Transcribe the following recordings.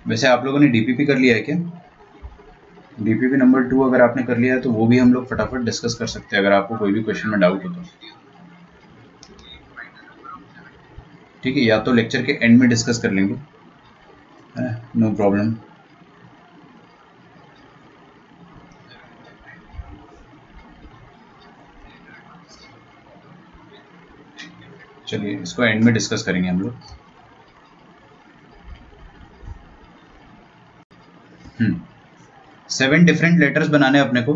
वैसे आप लोगों ने डीपीपी कर लिया है क्या? डीपीपी नंबर 2 अगर आपने कर लिया है तो वो भी हम लोग फटाफट डिस्कस कर सकते हैं अगर आपको कोई भी क्वेश्चन में डाउट हो तो। ठीक है, या तो लेक्चर के एंड में डिस्कस कर लेंगे, नो प्रॉब्लम। चलिए इसको एंड में डिस्कस करेंगे हम लोग। 7 डिफरेंट लेटर्स बनाने अपने को।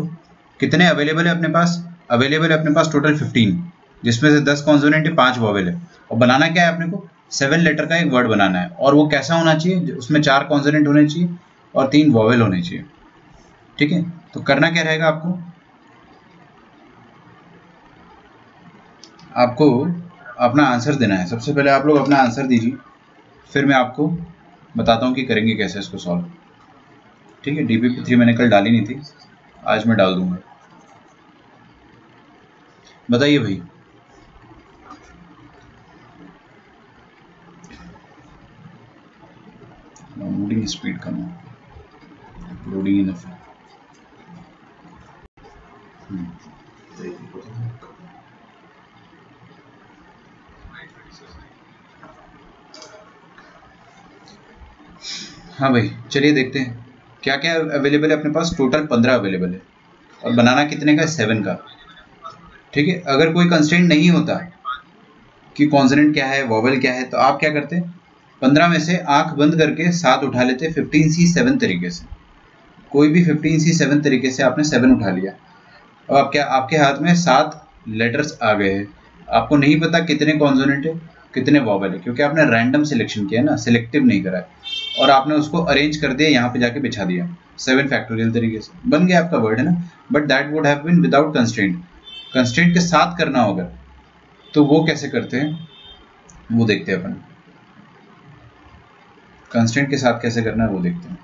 कितने अवेलेबल है अपने पास? अवेलेबल है अपने पास टोटल 15, जिसमें से 10 कॉन्सोनेंट है, 5 वॉवेल है। और बनाना क्या है अपने को? 7 लेटर का एक वर्ड बनाना है। और वो कैसा होना चाहिए? उसमें 4 कॉन्सोनेंट होने चाहिए और 3 वॉवेल होने चाहिए। ठीक है, तो करना क्या रहेगा आपको? आपको अपना आंसर देना है। सबसे पहले आप लोग अपना आंसर दीजिए, फिर मैं आपको बताता हूँ कि करेंगे कैसे इसको सॉल्व। ठीक है, DPP3 मैंने कल डाली नहीं थी, आज मैं डाल दूंगा। बताइए भाई। लोडिंग स्पीड कम है, लोडिंग इनफ है। हाँ भाई, चलिए देखते हैं क्या क्या अवेलेबल है अपने पास। टोटल 15 अवेलेबल है और बनाना कितने का? 7 का। ठीक है, अगर कोई कंस्ट्रेंट नहीं होता कि कॉन्सोनेंट क्या है, वॉवेल क्या है, तो आप क्या करते? 15 में से आंख बंद करके 7 उठा लेते 15C 7 तरीके से। कोई भी 15C 7 तरीके से आपने 7 उठा लिया। अब आप क्या, आपके हाथ में 7 लेटर्स आ गए हैं। आपको नहीं पता कितने कॉन्सोनेंट है, कितने वॉवेल है, क्योंकि आपने रैंडम सिलेक्शन किया ना, सिलेक्टिव नहीं करा है। और आपने उसको अरेंज कर दिया, यहाँ पे जाके बिछा दिया 7 फैक्टोरियल तरीके से, बन गया आपका वर्ड, है ना। But that would have been without constraint. Constraint के साथ करना होगा, तो वो कैसे करते हैं वो देखते हैं अपन। कंस्ट्रेंट के साथ कैसे करना है वो देखते हैं।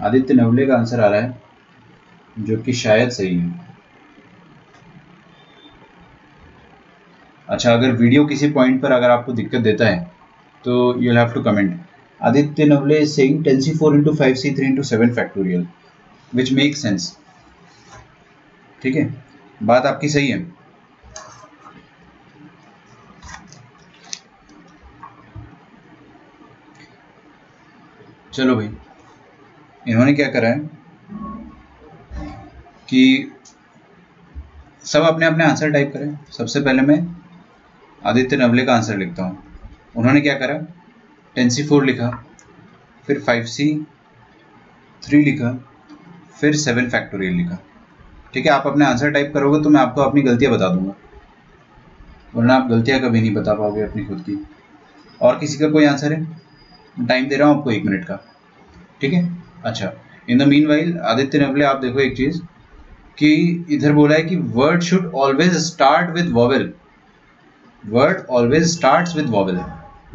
आदित्य नवले का आंसर आ रहा है, जो कि शायद सही है। अच्छा, अगर वीडियो किसी पॉइंट पर अगर आपको दिक्कत देता है तो you have to comment. Aditya Navale is saying 10C4 into 5C3 into 7 factorial, which make sense. ठीक है, बात आपकी सही है। चलो भाई, इन्होंने क्या करा है कि सब अपने अपने आंसर टाइप करें। सबसे पहले मैं आदित्य नवले का आंसर लिखता हूँ। उन्होंने क्या करा? 10C4 लिखा, फिर 5C3 लिखा, फिर 7 फैक्टोरियल लिखा। ठीक है, आप अपने आंसर टाइप करोगे तो मैं आपको अपनी गलतियाँ बता दूंगा, वरना आप गलतियाँ कभी नहीं बता पाओगे अपनी खुद की। और किसी का कोई आंसर है? टाइम दे रहा हूँ आपको 1 मिनट का। ठीक है, अच्छा। In the mean while Aditya Navale, आप देखो एक चीज़ कि इधर बोला है कि word should always start with vowel. Word always starts with vowel.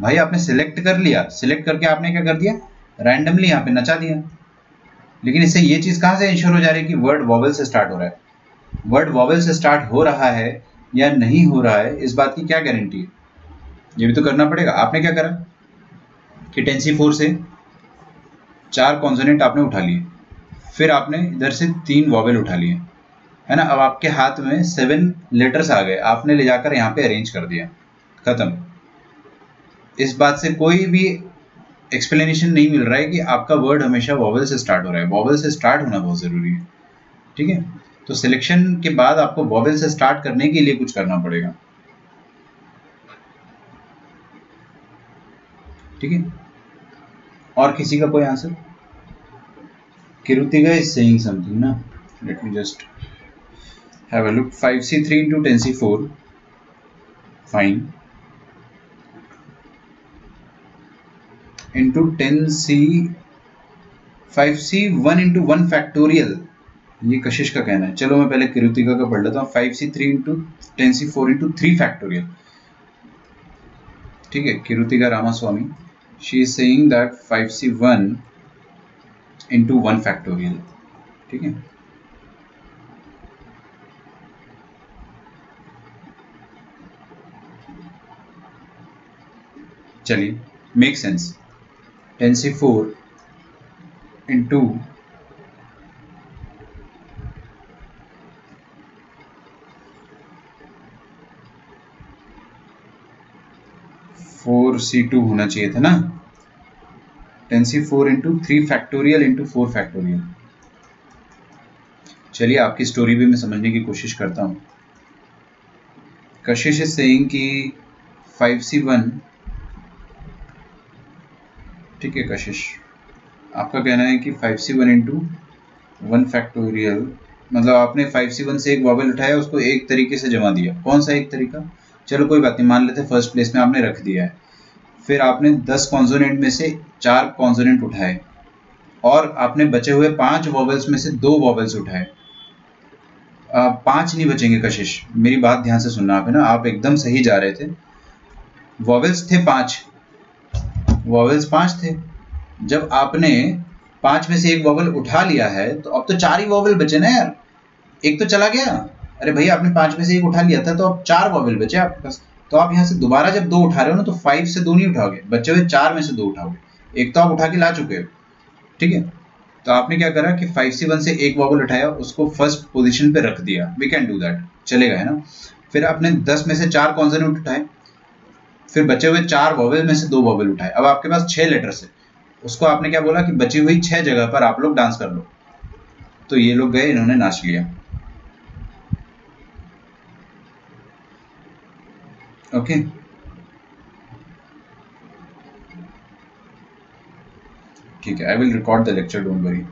भाई आपने सिलेक्ट कर लिया, सिलेक्ट करके आपने क्या कर दिया? रैंडमली यहाँ पे नचा दिया। लेकिन इससे ये चीज़ कहाँ से इंश्योर हो जा रही है कि वर्ड वॉवेल से स्टार्ट हो रहा है? वर्ड वॉवेल से स्टार्ट हो रहा है या नहीं हो रहा है, इस बात की क्या गारंटी है? ये भी तो करना पड़ेगा। आपने क्या करा कि 10C4 से 4 कॉन्सोनेंट आपने उठा लिए, फिर आपने इधर से 3 वॉवेल उठा लिए, है ना। अब आपके हाथ में 7 लेटर्स आ गए, आपने ले जाकर यहाँ पे अरेंज कर दिया, खत्म। इस बात से कोई भी एक्सप्लेनेशन नहीं मिल रहा है कि आपका वर्ड हमेशा वॉवेल से स्टार्ट हो रहा है। वॉवेल से स्टार्ट होना बहुत ज़रूरी है। ठीक है, तो सिलेक्शन के बाद आपको वॉवेल से स्टार्ट करने के लिए कुछ करना पड़ेगा। ठीक है, और किसी का कोई answer? Kirutika is saying something, na? Let me just have a look. 5C3 into 10C4, fine. Into 10C 5C1 into 1 factorial, ये कशिश का कहना है। चलो मैं पहले किरुतिका का पढ़ लेता हूँ। 5C3 into 10C4 into 3 factorial। ठीक है, Kiruthika Ramaswamy, she is saying that 5C1 into 1 factorial। ठीक है, चलिए make sense. 10c4 into 4c2 होना चाहिए था ना। 10c4 into 3 factorial into 4 factorial. चलिए आपकी स्टोरी भी मैं समझने की कोशिश करता हूँ। कशिश इज सेइंग कि 5c1, ठीक है कशिश, आपका कहना है कि 5c1 इंटू 1 फैक्टोरियल, मतलब आपने 5c1 से एक वॉवेल उठाया, उसको एक तरीके से जमा दिया। कौन सा एक तरीका? चलो कोई बात नहीं, मान लेते फर्स्ट प्लेस में आपने रख दिया है। फिर आपने 10 कॉन्सोनेंट में से 4 कॉन्सोनेंट उठाए और आपने बचे हुए 5 वॉवेल्स में से 2 वॉवेल्स उठाए। 5 नहीं बचेंगे कशिश, मेरी बात ध्यान से सुनना आप, है ना, आप एकदम सही जा रहे थे। वॉवेल्स थे 5, वॉवेल्स 5 थे। जब आपने 5 में से एक वॉवेल उठा लिया है तो अब तो 4 ही वॉवेल बचे ना यार, एक तो चला गया। अरे भाई आपने 5 में से एक उठा लिया था तो अब 4 वॉवेल बचे आपके पास। तो आप यहाँ से दोबारा जब 2 उठा रहे हो ना तो 5 से 2 नहीं उठाओगे, बचे हुए 4 में से 2 उठाओगे। एक तो आप उठा के ला चुके हो, ठीक है। तो आपने क्या करा कि 5c1 से एक वॉवेल उठाया, उसको फर्स्ट पोजीशन पे रख दिया। वी कैन डू दैट, चलेगा, है ना। फिर आपने 10 में से 4 कॉन्सोनेंट उठाए, फिर बचे हुए 4 वॉवेल में से 2 वॉवेल उठाए। अब आपके पास 6 लेटर्स है। उसको आपने क्या बोला कि बची हुई 6 जगह पर आप लोग डांस कर लो। तो ये लोग गए, इन्होंने नाच लिया। ओके ठीक है, I will record the lecture, don't worry.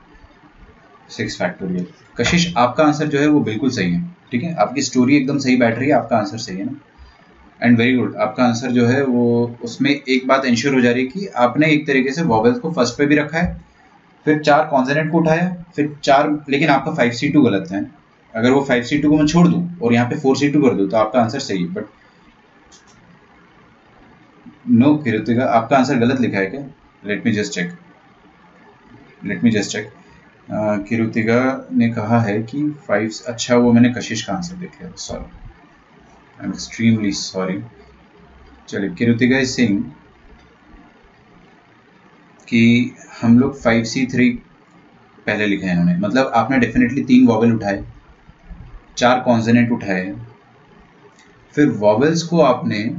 6 factorial. कशिश आपका आंसर जो है वो बिल्कुल सही है, ठीक है, आपकी स्टोरी एकदम सही बैठ रही है, आपका आंसर सही है ना। एंड वेरी गुड, आपका आंसर जो है वो, उसमें एक बात इंश्योर हो जा रही है कि आपने एक तरीके से वॉवेल्स को फर्स्ट पे भी रखा है, फिर 4 कॉन्सोनेंट को उठाया, फिर 4, लेकिन आपका 5c2 गलत है। अगर वो 5c2 को मैं छोड़ दूं और यहाँ पे 4c2 कर दूं तो आपका आंसर सही है। बट नो किरुतिका, आपका आंसर गलत लिखा है क्या? Let me just check. Kiruthika ने कहा है कि 5, अच्छा वो मैंने कशिश का आंसर देख लिया, sorry, I am extremely sorry. चलिए, किरुतिका इज सेइंग कि हम लोग 5c3 पहले लिखे हैं इन्होंने, मतलब आपने डेफिनेटली 3 वॉवेल उठाए, 4 कॉन्सोनेंट उठाए, फिर वॉवेल्स को आपने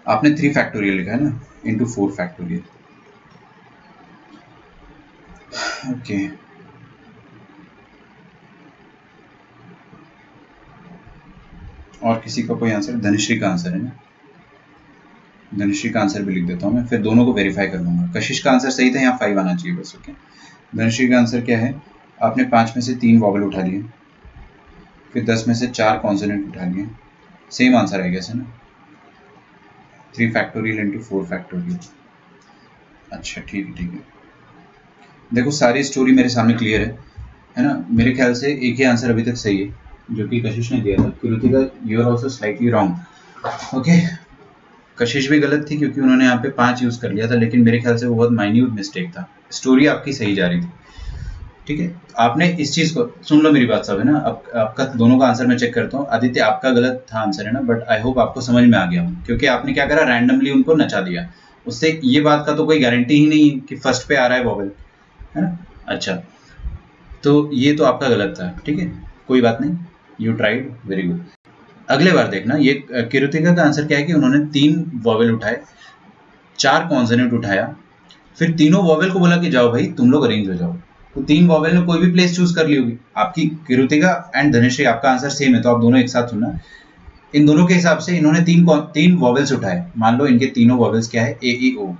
आपने 3 फैक्टोरियल लिखा है ना, इंटू 4 फैक्टोरियल। ओके और किसी का कोई आंसर? धनुश्री का आंसर है ना, धनुश्री का आंसर भी लिख देता हूँ मैं, फिर दोनों को वेरीफाई कर लूंगा। कशिश का आंसर सही था, यहाँ 5 आना चाहिए बस। ओके, धनुश्री का आंसर क्या है? आपने 5 में से 3 वॉवेल उठा लिए, फिर 10 में से 4 कॉन्सोनेंट उठा लिए, सेम आंसर है कैसे ना, 3 फैक्टोरियल इंटू 4 फैक्टोरियल। अच्छा ठीक है, देखो सारी स्टोरी मेरे सामने क्लियर है ना। मेरे ख्याल से एक ही आंसर अभी तक सही है जो कि कशिश ने दिया था। Kiruthika, you are also slightly wrong. Okay, Kashish भी गलत थी क्योंकि उन्होंने यहाँ पे 5 यूज कर लिया था, लेकिन मेरे ख्याल से वो बहुत माइन्यूट मिस्टेक था। स्टोरी आपकी सही जा रही थी, ठीक है। आपने इस चीज को सुन लो, मेरी बात सब है ना। अब आपका दोनों का आंसर मैं चेक करता हूँ। आदित्य आपका गलत था आंसर, है ना, बट आई होप आपको समझ में आ गया हो, क्योंकि आपने क्या करा, रैंडमली उनको नचा दिया। उससे ये बात का तो कोई गारंटी ही नहीं है कि फर्स्ट पे आ रहा है वॉवेल, है ना। अच्छा, तो ये तो आपका गलत था, ठीक है, कोई बात नहीं, यू ट्राइड, वेरी गुड। अगले बार देखना, ये किरुतिका का आंसर क्या है कि उन्होंने 3 वॉवेल उठाए, 4 कॉन्सोनेंट उठाया, फिर तीनों वॉवेल को बोला कि जाओ भाई तुम लोग अरेंज हो जाओ। तो 3 वॉवेल ने कोई भी प्लेस चूज कर ली होगी। आपकी किरुतिका एंड धनुश्री, आपका आंसर सेम है, तो आप दोनों एक साथ सुनना। इन दोनों के हिसाब से इन्होंने 3 वॉवेल्स उठाए, मान लो इनके तीनों वॉवेल्स क्या है, ए ई ओ,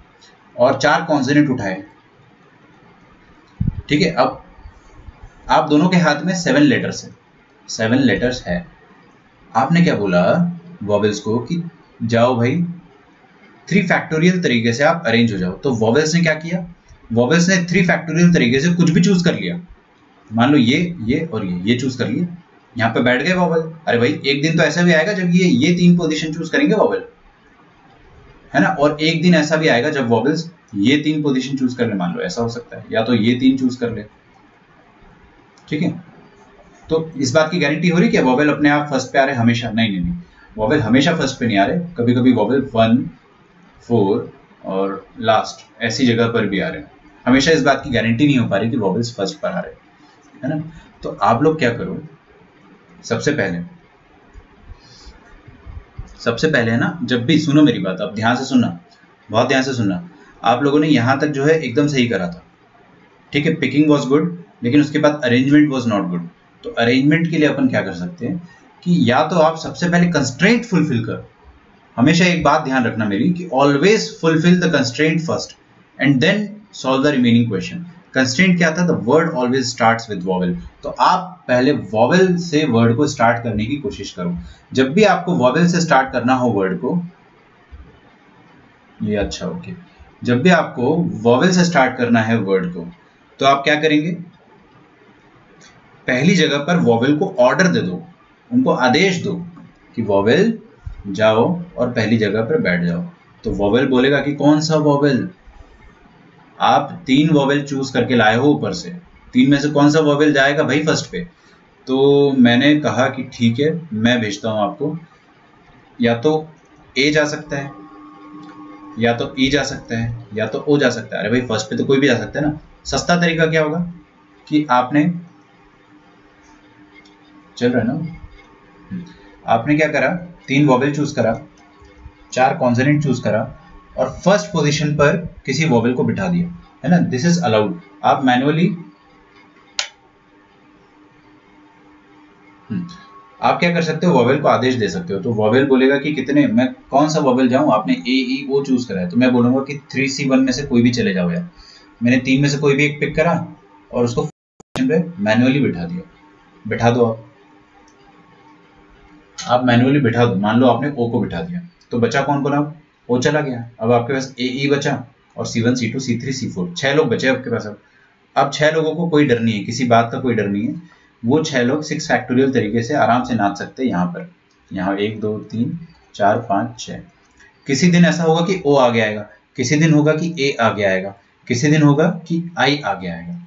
और 4 कॉन्सोनेंट उठाए, ठीक है। अब आप दोनों के हाथ में 7 लेटर्स है, 7 लेटर्स है। आपने क्या बोला वॉवेल्स को कि जाओ भाई 3 फैक्टोरियल तरीके से आप अरेंज हो जाओ। तो वॉवेल्स ने क्या किया, वॉवेल्स ने 3 फैक्टोरियल तरीके से कुछ भी चूज कर लिया। मान लो ये और ये चूज कर लिए, यहाँ पे बैठ गए वॉवेल। अरे भाई एक दिन तो ऐसा भी आएगा जब ये 3 पोजीशन चूज करेंगे वॉवेल, है ना, और एक दिन ऐसा भी आएगा जब वॉवेल्स ये 3 पोजीशन चूज कर ले। मान लो ऐसा हो सकता है, या तो ये 3 चूज कर ले, ठीक है। तो इस बात की गारंटी हो रही कि वॉवेल अपने आप फर्स्ट पे आ रहे हमेशा? नहीं नहीं नहीं, वॉवेल हमेशा फर्स्ट पे नहीं आ रहे, कभी कभी वॉवेल 1, 4 और लास्ट ऐसी जगह पर भी आ रहे हैं। हमेशा इस बात की गारंटी नहीं हो पा रही कि वॉवेल्स फर्स्ट पर आ रहे, है ना। तो आप लोग क्या करो, सबसे पहले है ना, जब भी सुनो मेरी बात, आप ध्यान से सुनना, बहुत ध्यान से सुनना। आप लोगों ने यहां तक जो है एकदम सही करा था, ठीक है, पिकिंग वॉज गुड, लेकिन उसके बाद अरेंजमेंट वॉज नॉट गुड। तो अरेंजमेंट के लिए अपन क्या कर सकते हैं कि या तो आप सबसे पहले कंस्ट्रेंट फुलफिल करो। हमेशा एक बात ध्यान रखना मेरी कि always fulfil the constraint first and then solve the remaining question. Constraint क्या था? The word always starts with vowel. तो आप पहले वॉवेल से वर्ड को स्टार्ट करने की कोशिश करो। जब भी आपको वॉवेल से स्टार्ट करना हो वर्ड को, ये अच्छा ओके, जब भी आपको वॉवेल से स्टार्ट करना है वर्ड को, तो आप क्या करेंगे, पहली जगह पर वॉवेल को ऑर्डर दे दो, उनको आदेश दो कि वॉवेल जाओ और पहली जगह पर बैठ जाओ। तो वॉवेल बोलेगा कि कौन सा वॉवेल? आप 3 वॉवेल चूज करके लाए हो ऊपर से, 3 में से कौन सा वॉवेल जाएगा भाई फर्स्ट पे? तो मैंने कहा कि ठीक है, मैं भेजता हूं आपको, या तो ए जा सकता है, या तो ई जा सकता है, या तो ओ जा सकता है। अरे भाई फर्स्ट पे तो कोई भी जा सकता है ना। सस्ता तरीका क्या होगा कि आपने, चल रहा है ना, आपने क्या करा, 3 वॉवेल चूज करा, 4 कॉन्सोनेंट चूज करा और फर्स्ट पोजीशन पर किसी वॉवेल को बिठा दिया, है ना। This is allowed. आप मैनुअली आप क्या कर सकते हो, वॉवेल को आदेश दे सकते हो। तो वॉवेल बोलेगा कि कितने, मैं कौन सा वॉवेल जाऊं? आपने ए ई ओ चूज करा है, तो मैं बोलूंगा कि 3C1 में से कोई भी चले जाओ यार। मैंने 3 में से कोई भी एक पिक करा और उसको पोजीशन पे मैनुअली बिठा दिया। बिठा दो आप मैनुअली बिठा दो। मान लो आपने ओ को बिठा दिया, तो बचा कौन कौन? अब ओ चला गया, अब आपके पास ए ई बचा और C1 C2 C3 C4, 6 लोग बचे आपके पास। अब 6 लोगों को कोई डर नहीं है, किसी बात का कोई डर नहीं है। वो 6 लोग 6 फैक्टोरियल तरीके से आराम से नाच सकते हैं यहाँ पर। यहाँ 1 2 3 4 5 6। किसी दिन ऐसा होगा कि ओ आगे आएगा, किसी दिन होगा कि ए आगे आएगा, किसी दिन होगा कि आई आगे आएगा।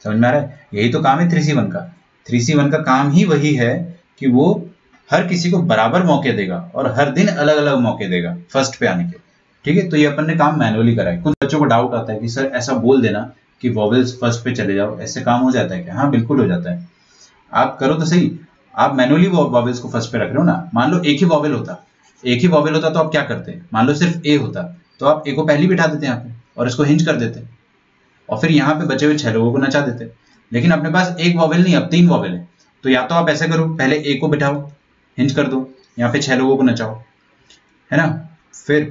समझ में आ रहा है? यही तो काम है 3C1 का। 3C1 का काम ही वही है कि वो हर किसी को बराबर मौके देगा और हर दिन अलग अलग मौके देगा फर्स्ट पे आने के। ठीक है, तो ये अपन ने काम मैनुअली करा है। कुछ बच्चों को डाउट आता है कि सर ऐसा बोल देना कि वॉवेल्स फर्स्ट पे चले जाओ, ऐसे काम हो जाता है क्या? हाँ बिल्कुल हो जाता है। आप करो तो सही, आप मैनुअली वॉवेल्स को फर्स्ट पे रख रहे हो ना। मान लो एक ही वॉवेल होता तो आप क्या करते? मान लो सिर्फ ए होता, तो आप ए को पहली बिठा देते यहाँ पे और इसको हिंज कर देते और फिर यहाँ पे बचे हुए 6 लोगों को नचा देते। लेकिन अपने पास एक वॉवेल नहीं, अब 3 वॉवेल है। तो या तो आप ऐसे करो, पहले ए को बिठाओ, हिंज कर दो, यहाँ पे 6 लोगों को नचाओ, है ना, फिर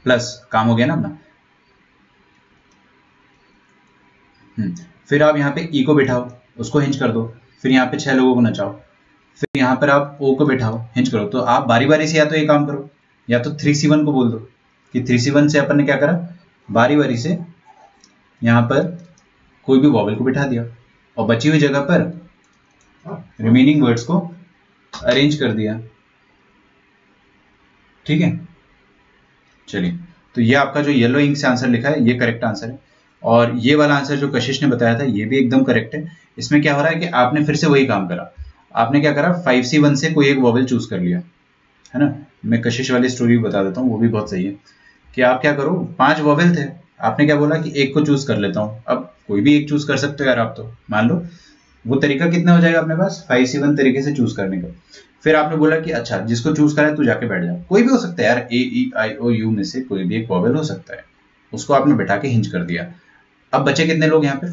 प्लस काम हो गया ना अपना। फिर आप यहाँ पे ई को बिठाओ, उसको हिंज कर दो, फिर यहाँ पे 6 लोगों को नचाओ, फिर यहाँ पर आप ओ को बिठाओ, हिंज करो। तो आप बारी बारी से या तो ये काम करो, या तो 3C1 को बोल दो कि 3C1 से अपन ने क्या करा, बारी बारी से यहाँ पर कोई भी वॉवेल को बिठा दिया और बची हुई जगह पर रिमेनिंग वर्ड्स को अरेंज कर दिया। ठीक है, चलिए, तो ये आपका जो येलो इंक से आंसर लिखा है ये करेक्ट आंसर है। और ये वाला आंसर जो कशिश ने बताया था ये भी एकदम करेक्ट है। इसमें क्या हो रहा है कि आपने फिर से वही काम करा। आपने क्या करा, 5C1 से कोई एक वॉवेल चूज कर लिया, है ना। मैं कशिश वाली स्टोरी बता देता हूँ, वो भी बहुत सही है। कि आप क्या करो, 5 वॉवेल थे, आपने क्या बोला कि एक को चूज कर लेता हूँ। अब कोई भी एक चूज कर सकते हो यार आप, तो मान लो वो तरीका कितना हो जाएगा अपने पास, 5C1 तरीके से चूज करने का। फिर आपने बोला कि अच्छा जिसको चूज करा है तू जाके बैठ जा। कोई भी हो सकता है यार, ए ई आई ओ यू में से कोई भी एक वॉवेल हो सकता है, उसको आपने बैठा के हिंज कर दिया। अब बचे कितने लोग यहाँ पे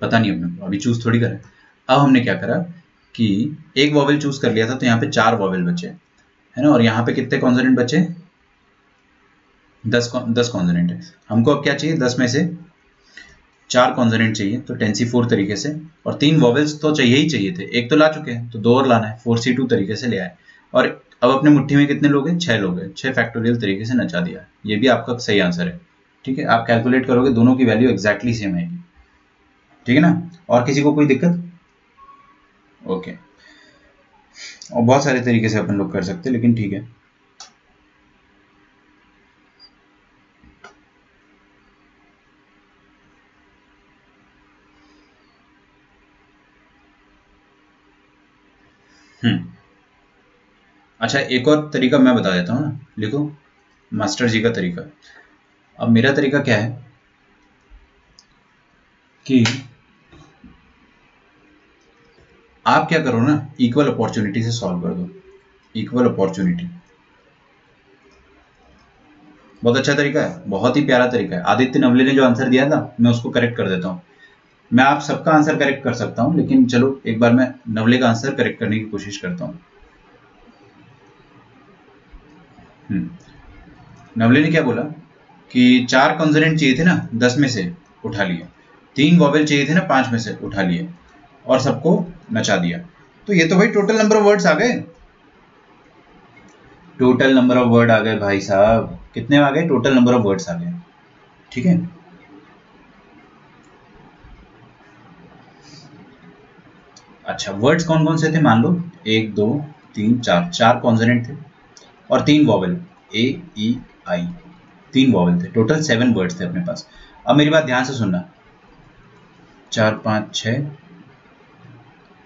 पता नहीं अपने को, अभी चूज थोड़ी करें। अब हमने क्या करा कि एक वॉवेल चूज कर लिया था, तो यहाँ पे 4 वॉवेल बचे, है ना। और यहाँ पे कितने कॉन्सोनेंट बचे, 10 कॉन्सोनेंट है। हमको अब क्या चाहिए, 10 में से 4 कॉन्सोनेंट चाहिए, तो 10C4 तरीके से, और 3 वॉवेल्स तो चाहिए ही चाहिए थे, एक तो ला चुके हैं तो 2 और लाना है, 4C2 तरीके से ले आए। और अब अपने मुट्ठी में कितने लोग हैं, 6 लोग हैं, 6 फैक्टोरियल तरीके से नचा दिया। ये भी आपका सही आंसर है। ठीक है, आप कैलकुलेट करोगे दोनों की वैल्यू एग्जैक्टली सेम आएगी। ठीक है ना, और किसी को कोई दिक्कत? ओके, और बहुत सारे तरीके से अपन लोग कर सकते हैं, लेकिन ठीक है। अच्छा, एक और तरीका मैं बता देता हूँ ना, लिखो मास्टर जी का तरीका। अब मेरा तरीका क्या है कि आप क्या करो ना, इक्वल अपॉर्चुनिटी से सॉल्व कर दो। इक्वल अपॉर्चुनिटी बहुत अच्छा तरीका है, बहुत ही प्यारा तरीका है। आदित्य नवले ने जो आंसर दिया था मैं उसको करेक्ट कर देता हूँ। मैं आप सबका आंसर करेक्ट कर सकता हूँ, लेकिन चलो एक बार मैं नवले का आंसर करेक्ट करने की कोशिश करता हूँ। नवले ने क्या बोला कि 4 कॉन्सोनेंट चाहिए थे ना 10 में से, उठा लिए। 3 वॉवेल चाहिए थे ना 5 में से, उठा लिए और सबको नचा दिया। तो ये तो भाई टोटल नंबर ऑफ वर्ड्स आ गए। टोटल नंबर ऑफ वर्ड आ गए भाई साहब। कितने आ गए? टोटल नंबर ऑफ वर्ड्स आ गए। ठीक है, अच्छा वर्ड्स कौन कौन से थे? मान लो 1 2 3 4, 4 कॉन्सोनेंट थे और 3 वॉवेल ए ई आई, 3 वॉवेल थे। टोटल 7 वर्ड्स थे अपने पास। अब मेरी बात ध्यान से सुनना, 4 5 6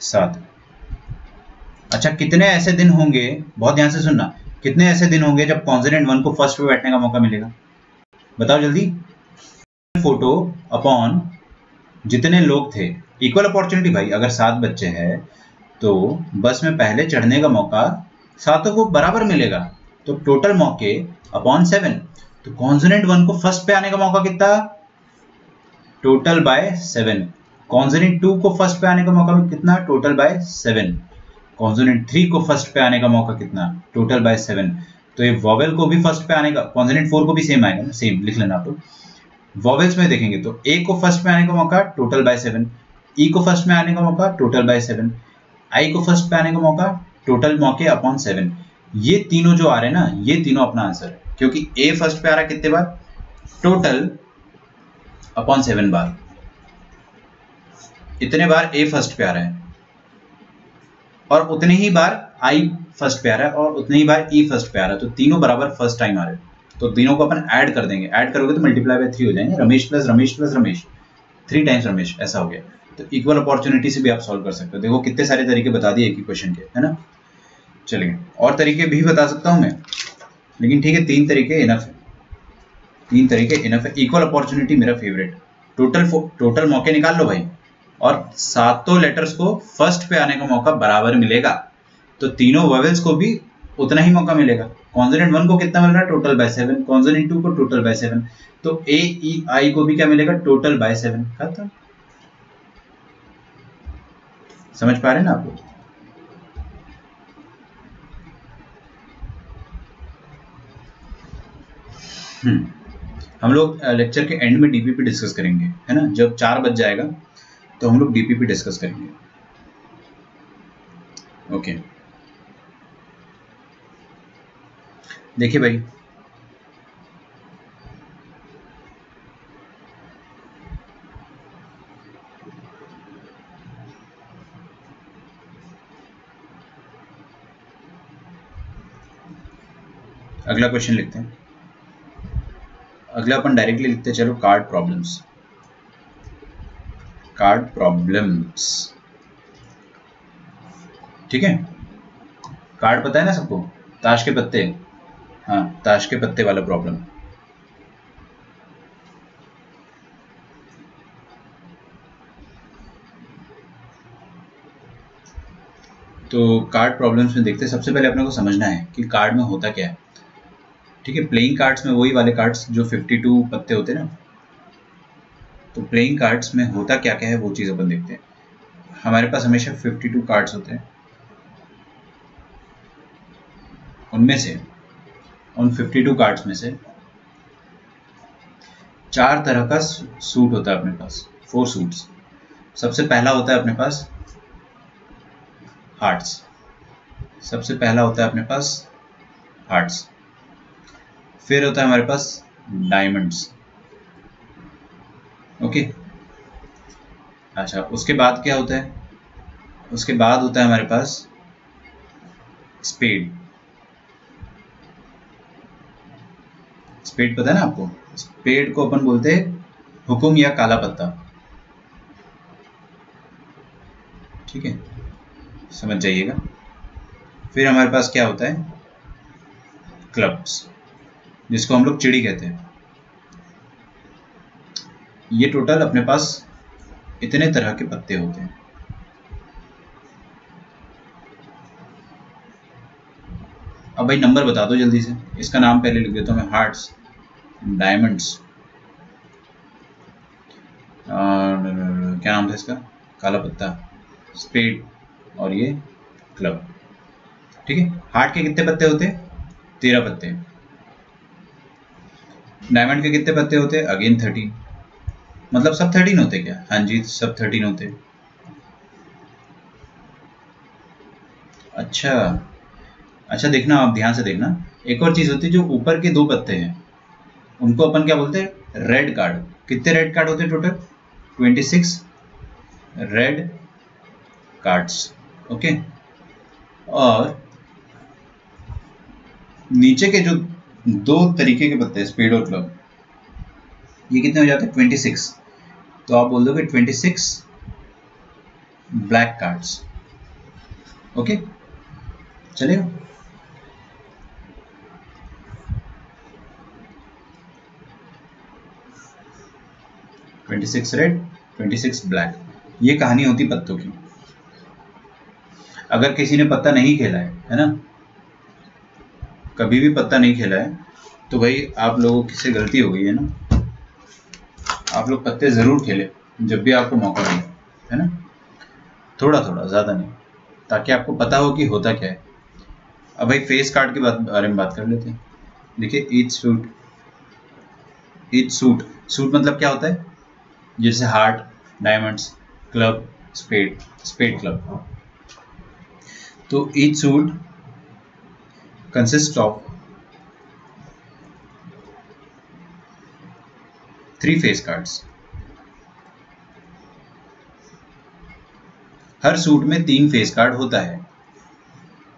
7। अच्छा, कितने ऐसे दिन होंगे, बहुत ध्यान से सुनना, कितने ऐसे दिन होंगे जब कॉन्सोनेंट 1 को फर्स्ट पे बैठने का मौका मिलेगा? बताओ जल्दी। फोटो अपॉन जितने लोग थे, इक्वल अपॉर्चुनिटी भाई। अगर 7 बच्चे हैं तो बस में पहले चढ़ने का मौका 7 को बराबर मिलेगा, तो टोटल मौके अपॉन 7। तो कॉन्सोनेंट 1 को फर्स्ट पे आने का मौका कितना? Total by 7। कॉन्सोनेंट 2 को फर्स्ट पे आने का मौका कितना? Total by 7। कॉन्सोनेंट 3 को फर्स्ट पे आने का मौका कितना? Total by 7। तो ये वॉवेल को भी फर्स्ट पे आने का, कॉन्सोनेंट 4 को भी सेम आएगा ना, सेम लिख लेना आप लोग। वॉवेल्स में देखेंगे तो ए को फर्स्ट में आने का मौका टोटल बाय 7, ई को फर्स्ट में आने का मौका टोटल बाय 7, आई को फर्स्ट पे आने का मौका टोटल मौके अपॉन 7। ये तीनों जो आ रहे हैं ना, ये तीनों अपना आंसर है, क्योंकि ए फर्स्ट पे आ रहा है कितने बार? टोटल अपॉन 7 बार। इतने बार ए फर्स्ट पे आ रहा है और उतने ही बार आई फर्स्ट पे आ रहा है और उतने ही बार ई फर्स्ट पे आ रहा है, तो तीनों बराबर फर्स्ट टाइम आ रहे हैं। तो तीनों को अपन ऐड कर देंगे, ऐड करोगे तो मल्टीप्लाई बाय 3 हो जाएंगे। Ramesh plus Ramesh plus Ramesh, 3 times Ramesh, ऐसा हो गया। तो इक्वल अपॉर्चुनिटी से भी आप सॉल्व कर सकते हो। देखो कितने सारे तरीके बता दिए एक ही क्वेश्चन के, है ना। चलिए और तरीके भी बता सकता हूं मैं, लेकिन ठीक है 3 तरीके इनफ है। 3 तरीके इनफ है। इक्वल अपॉर्चुनिटी मेरा फेवरेट। टोटल मौके निकाल लो भाई, और 7 लेटर्स को फर्स्ट पे आने का मौका बराबर मिलेगा, तो तीनों वोवेल्स को भी उतना ही मौका मिलेगा। कॉन्सोनेंट 1 को कितना मिल रहा है? Total by 7। कॉन्सोनेंट 2 को टोटल बाय 7, तो ए ई आई को भी क्या मिलेगा? Total by 7। खत्म। समझ पा रहे हैं ना आप लोग? हम लोग लेक्चर के एंड में डीपीपी डिस्कस करेंगे, है ना। जब 4 बज जाएगा तो हम लोग डीपीपी डिस्कस करेंगे। ओके, देखिए भाई, अगला क्वेश्चन लिखते हैं। अगला अपन डायरेक्टली लिखते हैं, चलो कार्ड प्रॉब्लम्स। कार्ड प्रॉब्लम्स, ठीक है। कार्ड पता है ना सबको, ताश के पत्ते। हाँ, ताश के पत्ते वाला प्रॉब्लम। तो कार्ड प्रॉब्लम्स में देखते हैं। सबसे पहले अपने को समझना है कि कार्ड में होता क्या है, ठीक है। प्लेइंग कार्ड्स में वही वाले कार्ड्स जो 52 पत्ते होते हैं ना, तो प्लेइंग कार्ड्स में होता क्या क्या है वो चीज़ अपन देखते हैं। हमारे पास हमेशा 52 कार्ड्स होते हैं, उनमें से उन 52 कार्ड्स में से 4 तरह का सूट होता है अपने पास, 4 सूट्स। सबसे पहला होता है अपने पास हार्ट्स। सबसे पहला होता है अपने पास हार्ट्स। फिर होता है हमारे पास डायमंड्स। ओके, अच्छा उसके बाद क्या होता है? उसके बाद होता है हमारे पास स्पेड। स्पेड पता है ना आपको? स्पेड को अपन बोलते हैं हुकुम या काला पत्ता, ठीक है, समझ जाइएगा। फिर हमारे पास क्या होता है, क्लब्स, जिसको हम लोग चिड़ी कहते हैं। ये टोटल अपने पास इतने तरह के पत्ते होते हैं। अब भाई नंबर बता दो जल्दी से। इसका नाम पहले लिख देता हूँ मैं, हार्ट्स, डायमंड्स, क्या नाम था इसका, काला पत्ता, स्पेड, और ये क्लब। ठीक है, हार्ट के कितने पत्ते होते हैं, 13 पत्ते। डायमंड के कितने पत्ते होते हैं, अगेन 13। मतलब सब 13 होते क्या? हाँ जी, सब 13 होते। अच्छा अच्छा, देखना आप ध्यान से देखना, एक और चीज होती है, जो ऊपर के 2 पत्ते हैं उनको अपन क्या बोलते हैं, रेड कार्ड। कितने रेड कार्ड होते हैं टोटल, 26 रेड कार्ड्स। ओके, और नीचे के जो 2 तरीके के पत्ते हैं, स्पेड और क्लब, ये कितने हो जाते हैं, 26। तो आप बोल दोगे 26 ब्लैक कार्ड्स। ओके, चलेगा। Twenty 26 red, 26 black. ये कहानी होती पत्तों की। अगर किसी ने पत्ता नहीं खेला है ना, कभी भी पत्ता नहीं खेला है, तो भाई आप लोगों की से गलती हो गई है ना। आप लोग पत्ते जरूर खेले जब भी आपको मौका मिले, है ना, थोड़ा थोड़ा, ज़्यादा नहीं, ताकि आपको पता हो कि होता क्या है। अब भाई फेस कार्ड के बारे में बात कर लेते हैं। देखिए, each suit, each suit, suit मतलब क्या होता है, जैसे heart, diamonds, club, spade, spade club. तो each suit consist of 3 face cards. हर सूट में 3 फेस कार्ड होता है,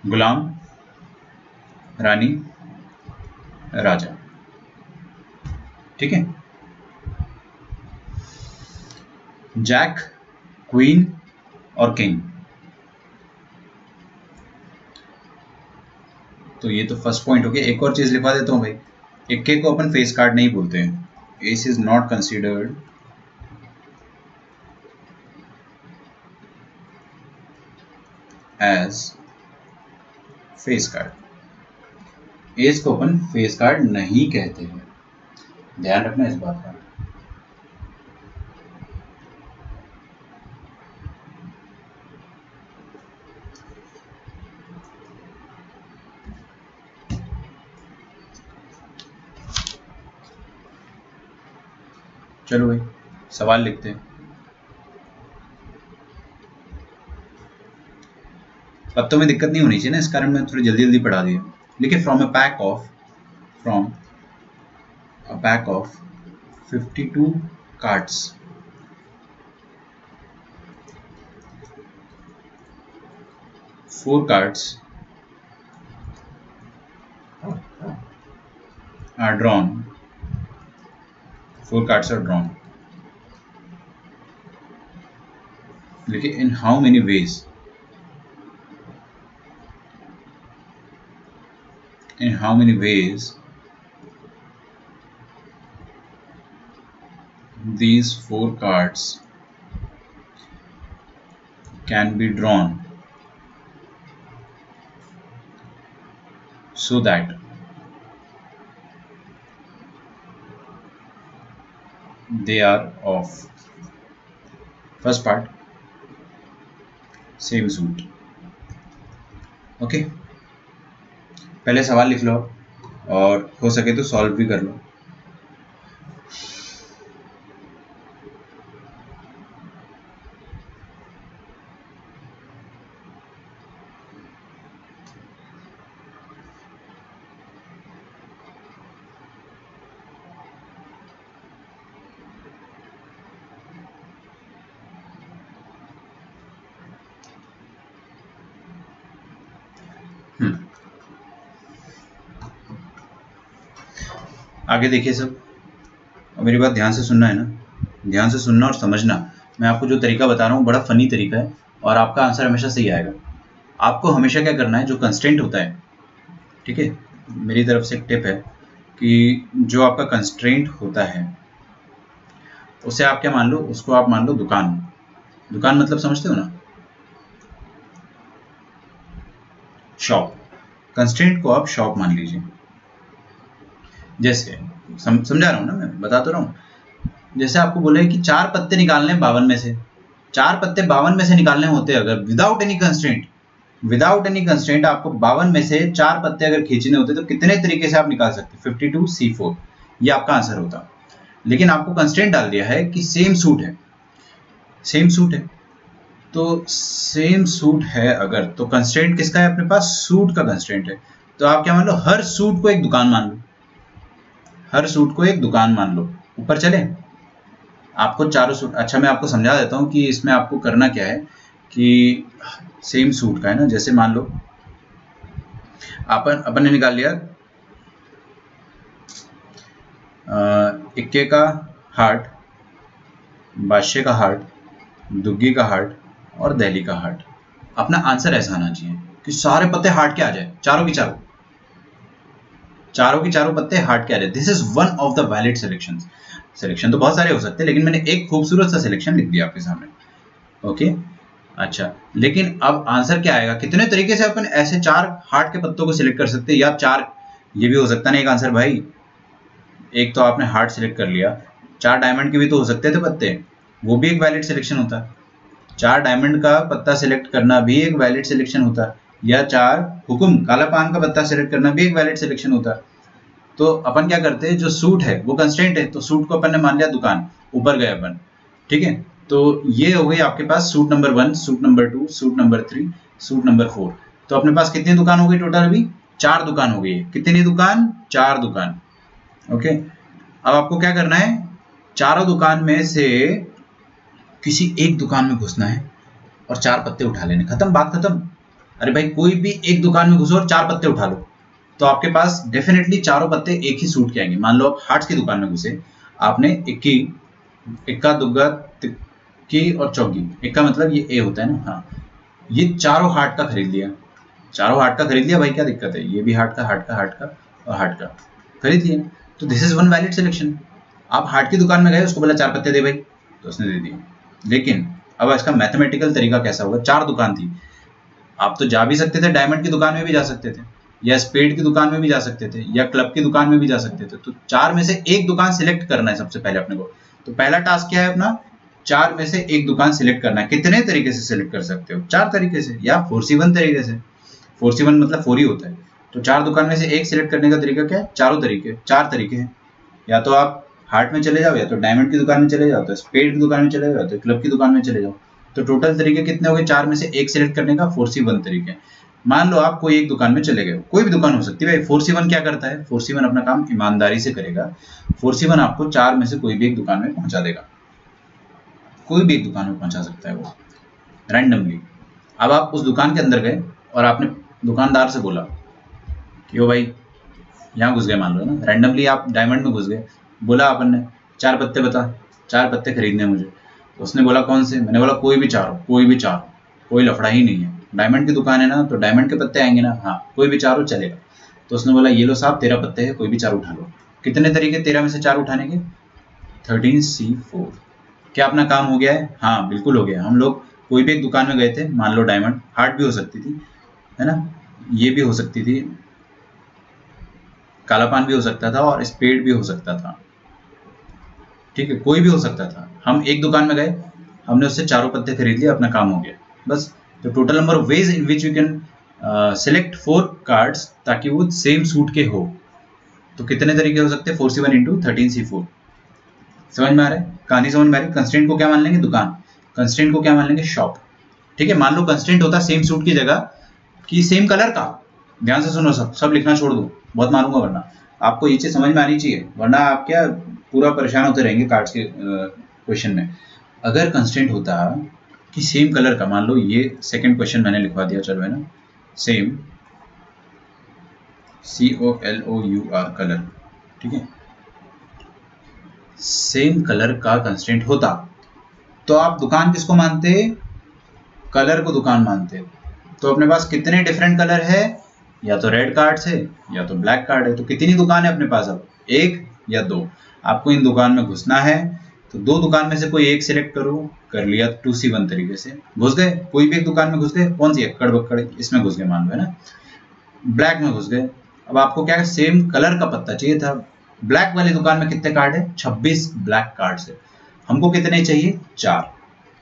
गुलाम, रानी, राजा। ठीक है, जैक, क्वीन और किंग। तो ये तो फर्स्ट पॉइंट हो गया। एक और चीज लिखवा देता हूँ भाई, इक्के को अपन फेस कार्ड नहीं बोलते हैं। Ace is not considered as face card. Ace को अपन फेस कार्ड नहीं कहते हैं, ध्यान रखना इस बात का। चलो भाई सवाल लिखते हैं। पत्तों में दिक्कत नहीं होनी चाहिए ना, इस कारण मैं थोड़ी जल्दी जल्दी पढ़ा दिया। लिखिए, from a pack of 52 cards, 4 cards are drawn. 4 cards are drawn. देखिए, in how many ways? In how many ways these 4 cards can be drawn so that they are of, first part, same suit. Okay, पहले सवाल लिख लो और हो सके तो solve भी कर लो। आगे देखिए सब, और मेरी बात ध्यान से सुनना है ना, ध्यान से सुनना और समझना। मैं आपको जो तरीका बता रहा हूँ बड़ा फनी तरीका है और आपका आंसर हमेशा सही आएगा। आपको हमेशा क्या करना है, जो कंस्ट्रेंट होता है, ठीक है, मेरी तरफ से एक टिप है कि जो आपका कंस्ट्रेंट होता है उसे आप क्या मान लो, उसको आप मान लो दुकान। दुकान मतलब समझते हो ना, शॉप। कंस्ट्रेंट को आप शॉप मान लीजिए। जैसे समझा रहा हूँ ना, मैं बता तो रहा हूँ। जैसे आपको बोले कि 4 पत्ते निकालने 52 में से, 4 पत्ते 52 में से निकालने होते अगर without any constraint, without any constraint आपको 52 में से 4 पत्ते अगर खींचने होते तो कितने तरीके से आप निकाल सकते? 52C4, ये आपका आंसर होता। लेकिन आपको कंस्ट्रेंट डाल दिया है कि सेम सूट है, सेम सूट है, तो सेम सूट है अगर, तो कंस्ट्रेंट किसका है अपने पास? सूट का कंस्ट्रेंट है। तो आप क्या मान लो, हर सूट को एक दुकान मान लो, हर सूट को एक दुकान मान लो। ऊपर चले, आपको चारों सूट, अच्छा मैं आपको समझा देता हूँ कि इसमें आपको करना क्या है कि सेम सूट का है ना, जैसे मान लो अपन ने निकाल लिया इक्के का हार्ट, बादशाह का हार्ट, दुग्गी का हार्ट और दहली का हार्ट। अपना आंसर ऐसा आना चाहिए कि सारे पत्ते हार्ट के आ जाए, चारों की चारों, चारों की चारों पत्ते हार्ट के आ जाए। This is one of the valid selection. Selection तो बहुत सारे हो सकते हैं, लेकिन मैंने एक खूबसूरत सा सिलेक्शन लिख दिया आपके सामने। ओके, अच्छा, लेकिन अब आंसर क्या आएगा? कितने तरीके से अपन ऐसे 4 हार्ट के पत्तों को सिलेक्ट कर सकते हैं, या 4, ये भी हो सकता ना एक आंसर भाई। एक तो आपने हार्ट सिलेक्ट कर लिया, 4 डायमंड के भी तो हो सकते थे पत्ते, वो भी एक वैलिड सिलेक्शन होता। 4 डायमंड का पत्ता सिलेक्ट करना भी एक वैलिड सिलेक्शन होता, या 4 हुकुम काला पान का पत्ता सिलेक्ट करना भी एक वैलिड सिलेक्शन होता। तो अपन क्या करते हैं, जो सूट है वो कंस्ट्रेंट है, तो सूट को अपन ने मान लिया दुकान, ऊपर गए अपन, ठीक है। तो ये हो गई आपके पास suit number 1, suit number 2, suit number 3, suit number 4। तो अपने पास कितनी दुकान हो गई टोटल? अभी 4 दुकान हो गई है। कितनी दुकान? 4 दुकान। ओके, अब आपको क्या करना है, चारों दुकान में से किसी एक दुकान में घुसना है और 4 पत्ते उठा लेने, खत्म, बात खत्म। अरे भाई कोई भी एक दुकान में घुसो और 4 पत्ते उठा लो, तो आपके पास डेफिनेटली चारों पत्ते एक ही सूट के आएंगे। मान लो आप हार्ट्स की दुकान में घुसे, आपने इक्की, इक्का दुग्गा तिक्की और चौकी, इक्का मतलब ये ए होता है ना, हाँ, ये चारों हार्ट का खरीद लिया, चारों हार्ट का खरीद लिया भाई, क्या दिक्कत है? ये भी हार्ट का, हार्ट का, हार्ट का और हार्ट का खरीद लिया, तो this is one valid selection. आप हार्ट की दुकान में गए, उसको बोला 4 पत्ते दे भाई, तो उसने दे दिए। लेकिन अब इसका मैथमेटिकल तरीका कैसा होगा? 4 दुकान थी, आप तो जा भी सकते थे, डायमंड की दुकान में भी जा सकते थे, या स्पेड की दुकान में भी जा सकते थे, या क्लब की दुकान में भी जा सकते थे। तो 4 में से एक दुकान सिलेक्ट करना है सबसे पहले अपने को। तो पहला टास्क क्या है अपना? 4 में से एक दुकान सिलेक्ट करना है। कितने तरीके से सिलेक्ट कर सकते हो? 4 तरीके से, या 4C1 तरीके से। 4C1 मतलब 4 ही होता है। तो 4 दुकान में से एक सिलेक्ट करने का तरीका क्या है? 4 तरीके हैं। या तो आप हार्ट में चले जाओ, या तो डायमंड की दुकान में चले जाओ, तो स्पेड की दुकान में चले जाओ, तो क्लब की दुकान में चले जाओ। तो टोटल तरीके कितने हो गए? 4 में से एक सिलेक्ट करने का 4C1 तरीके। मान लो आप कोई एक दुकान में चले गए, कोई भी दुकान हो सकती है भाई। 4C1 क्या करता है? 4C1 अपना काम ईमानदारी से करेगा। 4C1 आपको 4 में से कोई भी एक दुकान में पहुंचा देगा, कोई भी एक दुकान में पहुंचा सकता है वो रैंडमली। अब आप उस दुकान के अंदर गए और आपने दुकानदार से बोला कि ओ भाई यहाँ घुस गए, मान लो ना, रैंडमली आप डायमंड में घुस गए, बोला अपन ने 4 पत्ते बता, 4 पत्ते खरीदने हैं मुझे। तो उसने बोला कौन से? मैंने बोला कोई भी 4, कोई भी 4, कोई लफड़ा ही नहीं है, डायमंड की दुकान है ना, तो डायमंड के पत्ते आएंगे ना, हाँ कोई भी 4 चलेगा। तो उसने बोला ये लो साहब 13 पत्ते हैं, कोई भी 4 उठा लो। कितने तरीके 13 में से 4 उठाने के? 13C4। क्या अपना काम हो गया है? हाँ बिल्कुल हो गया। हम लोग कोई भी एक दुकान में गए थे, मान लो डायमंड, हार्ट भी हो सकती थी, है ना, ये भी हो सकती थी, कालापान भी हो सकता था, और स्पेड भी हो सकता था, ठीक है, कोई भी हो सकता था। हम एक दुकान में गए, हमने उससे 4 पत्ते खरीद लिए, अपना काम हो गया बस। तो total number of ways in which you can select 4 cards ताकि वो सेम सूट के हो, तो कितने तरीके हो सकते हैं? 4C1 into 13C4। समझ में आ रहा है? कहानी समझ में आ रही है? कंस्ट्रेंट को क्या मान लेंगे? दुकान। कंस्ट्रेंट को क्या मान लेंगे? शॉप। ठीक है, मान लो कंस्ट्रेंट होता सेम सूट की जगह कि सेम कलर का। ध्यान से सुनो, सब लिखना छोड़ दो, बहुत मारूंगा वरना। आपको ये चीज समझ में आनी चाहिए, वरना आप क्या पूरा परेशान होते रहेंगे कार्ड्स के क्वेश्चन में। अगर कंस्ट्रेंट होता कि सेम कलर का, मान लो ये सेकंड क्वेश्चन मैंने लिखवा दिया, चलो है ना, सेम COLOUR कलर, ठीक है, सेम कलर का कंस्ट्रेंट होता तो आप दुकान किसको मानते? कलर को दुकान मानते। तो अपने पास कितने डिफरेंट कलर है, या तो रेड कार्ड्स है या तो ब्लैक कार्ड है। तो कितनी दुकान है अपने पास, अब एक या दो। आपको इन दुकान में घुसना है तो दो दुकान में से कोई एक सिलेक्ट करो, कर लिया 2C1 तरीके से, घुस गए, कोई भी एक दुकान में घुस गए। कौन सी है, कड़बक्कड़, इसमें घुस गए मान लो, है ना, ब्लैक में घुस गए। अब आपको क्या है, सेम कलर का पत्ता चाहिए था। ब्लैक वाली दुकान में कितने कार्ड है, 26 ब्लैक कार्ड है। हमको कितने चाहिए, 4,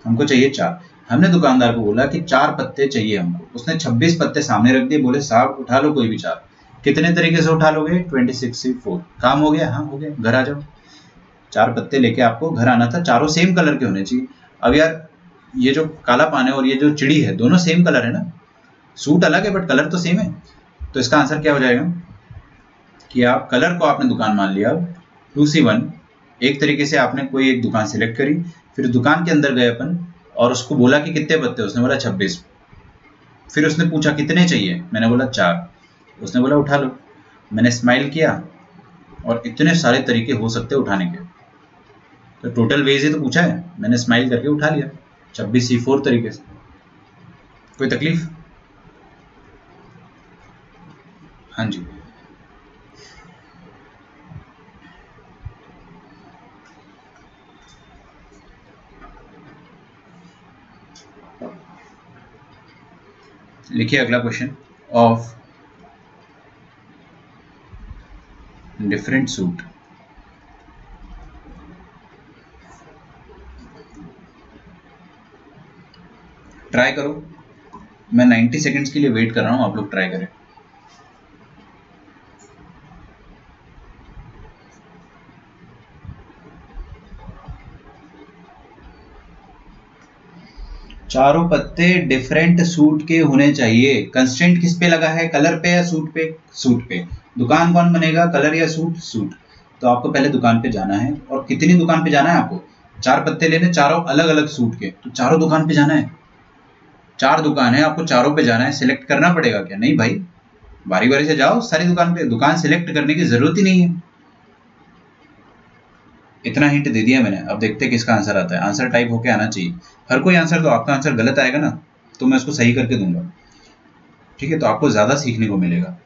हमको चाहिए 4। हमने दुकानदार को बोला कि 4 पत्ते चाहिए हमको, उसने 26 पत्ते सामने रख दिए, बोले साहब उठा लो कोई भी 4। कितने तरीके से उठा लोगे, 26C4। काम हो गया, हाँ हो गया, घर आ जाओ। 4 पत्ते लेके आपको घर आना था, चारों सेम कलर के होने चाहिए। अब यार ये जो काला पान है और ये जो चिड़ी है, दोनों सेम कलर है ना, सूट अलग है बट कलर तो सेम है। तो इसका आंसर क्या हो जाएगा कि आप कलर को आपने दुकान मान लिया। 2C1 एक तरीके से आपने कोई एक दुकान सिलेक्ट करी, फिर दुकान के अंदर गए अपन और उसको बोला कि कितने पत्ते, उसने बोला 26। फिर उसने पूछा कितने चाहिए, मैंने बोला 4, उसने बोला उठा लो। मैंने स्माइल किया और इतने सारे तरीके हो सकते हैं उठाने के, तो टोटल वेज ही तो पूछा है, मैंने स्माइल करके उठा लिया 26C4 तरीके से। कोई तकलीफ, हाँ जी। लिखिए अगला question, of different suit. Try करो, मैं 90 सेकंड्स के लिए वेट कर रहा हूं, आप लोग ट्राई करें। चारों पत्ते डिफरेंट सूट के होने चाहिए। कंस्ट्रेंट किस पे लगा है, कलर पे या सूट पे, सूट पे। दुकान कौन बनेगा, कलर या सूट, सूट। तो आपको पहले दुकान पे जाना है, और कितनी दुकान पे जाना है आपको, 4 पत्ते लेने, चारों अलग अलग सूट के, तो चारों दुकान पे जाना है। 4 दुकान है, आपको चारों पे जाना है। सिलेक्ट करना पड़ेगा क्या, नहीं भाई, बारी बारी से जाओ सारी दुकान पे, दुकान सिलेक्ट करने की जरूरत ही नहीं है। इतना हिंट दे दिया मैंने, अब देखते हैं किसका आंसर आता है। आंसर टाइप होके आना चाहिए हर कोई आंसर, तो आपका आंसर गलत आएगा ना, तो मैं उसको सही करके दूंगा, ठीक है, तो आपको ज्यादा सीखने को मिलेगा।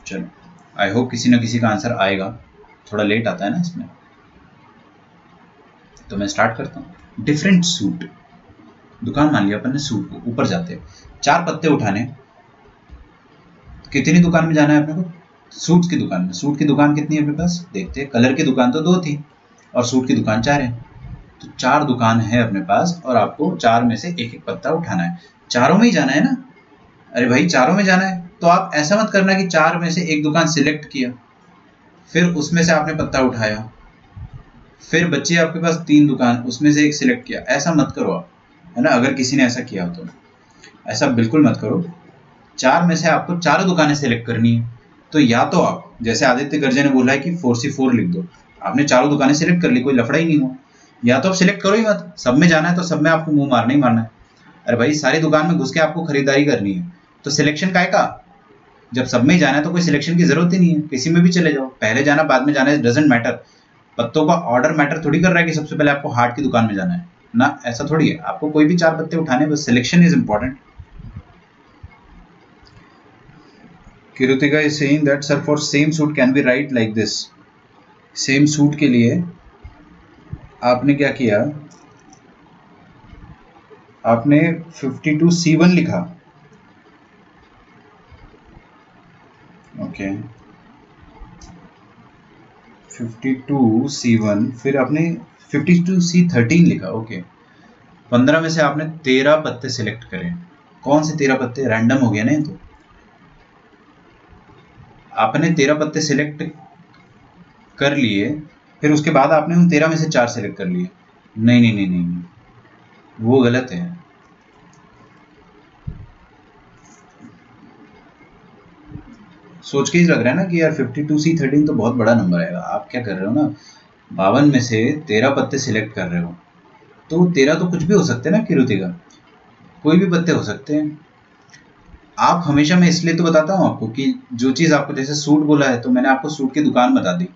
चलो, आई होप किसी ना किसी का आंसर आएगा, थोड़ा लेट आता है ना इसमें। तो मैं स्टार्ट करता हूँ। डिफरेंट सूट, दुकान मान लिया अपन ने, सूट को ऊपर जाते हैं, 4 पत्ते उठाने। कितनी दुकान में जाना है अपने को, सूट की दुकान में। सूट की दुकान कितनी है अपने पास, देखते हैं। कलर की दुकान तो 2 थी और सूट की दुकान 4 है, तो 4 दुकान है अपने पास, और आपको 4 में से एक एक पत्ता उठाना है। चारों में ही जाना है ना, अरे भाई चारों में जाना है। तो आप ऐसा मत करना कि 4 में से एक दुकान सिलेक्ट किया, फिर उसमें से आपने पत्ता उठाया, फिर बच्चे आपके पास 3 दुकान, उसमें से एक सिलेक्ट किया, ऐसा मत करो आप, है ना। अगर किसी ने ऐसा किया हो तो ऐसा बिल्कुल मत करो। 4 में से आपको चारों दुकानें सिलेक्ट करनी है। तो या तो आप, जैसे आदित्य गर्जे ने बोला है कि 4C4 लिख दो, आपने चारों दुकानें सिलेक्ट कर ली, कोई लफड़ा ही नहीं हुआ। या तो आप सिलेक्ट करो ही मत, सब में जाना है तो सब में आपको मुंह मारना ही मारना है। अरे भाई सारी दुकान में घुस के आपको खरीदारी करनी है, तो सिलेक्शन काय का, जब सब में ही जाना है तो कोई सिलेक्शन की जरूरत ही नहीं है, किसी में भी चले जाओ, पहले जाना बाद में जाना, डजेंट मैटर। पत्तों का ऑर्डर मैटर थोड़ी कर रहा है कि सबसे पहले आपको हार्ट की दुकान में जाना है ना, ऐसा थोड़ी है। आपको कोई भी 4 पत्ते उठाने, बस selection is important. Kirutika is saying that sir for same suit can we write like this। Same suit के लिए आपने क्या किया, आपने 52C1 लिखा, ओके 52C1, फिर आपने 52C13 लिखा, ओके। 15 में से आपने 13 पत्ते सिलेक्ट करें। कौन से 13 पत्ते, रैंडम हो गया ना, तो आपने 13 पत्ते सिलेक्ट कर लिए, फिर उसके बाद आपने उन 13 में से 4 सिलेक्ट कर लिए। नहीं नहीं नहीं नहीं, वो गलत है। सोच के ही लग रहा है ना कि यार 52C13 तो बहुत बड़ा नंबर आएगा। आप क्या कर रहे हो ना, 52 में से 13 पत्ते सिलेक्ट कर रहे हो, तो 13 तो कुछ भी हो सकते हैं ना किरुतिका, कोई भी पत्ते हो सकते हैं। आप हमेशा, मैं इसलिए तो बताता हूँ आपको कि जो चीज़ आपको, जैसे सूट बोला है तो मैंने आपको सूट की दुकान बता दी,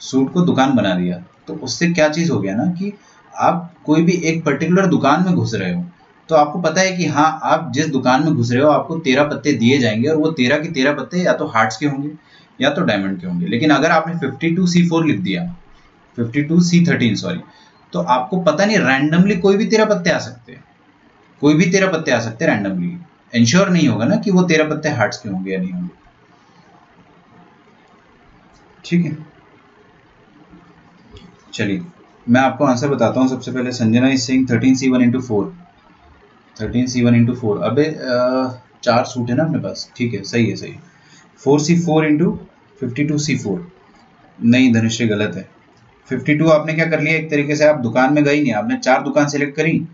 सूट को दुकान बना दिया, तो उससे क्या चीज़ हो गया ना कि आप कोई भी एक पर्टिकुलर दुकान में घुस रहे हो तो आपको पता है कि हाँ आप जिस दुकान में घुस रहे हो आपको 13 पत्ते दिए जाएंगे और वो 13 के 13 पत्ते या तो हार्ट्स के होंगे या तो डायमंड के होंगे। लेकिन अगर आपने 52C4 लिख दिया, 52C13 सॉरी, तो आपको पता नहीं, रैंडमली कोई भी 13 पत्ते आ सकते हैं, कोई भी 13 पत्ते आ सकते हैं रैंडमली। इंश्योर नहीं होगा ना कि वो 13 पत्ते हार्ट्स के होंगे या नहीं होंगे। ठीक है, चलिए मैं आपको आंसर बताता हूँ। सबसे पहले Sanjana is saying 13C1 into 4, 13C1 into 4। अबे 4 सूट है ना अपने पास, ठीक है, सही है सही है। 4C4 into 52C4, नहीं धनुश्री गलत है। 52 आपने क्या कर लिया, एक तरीके से आप दुकान में गई नहीं, आपने 4 दुकान सेलेक्ट करी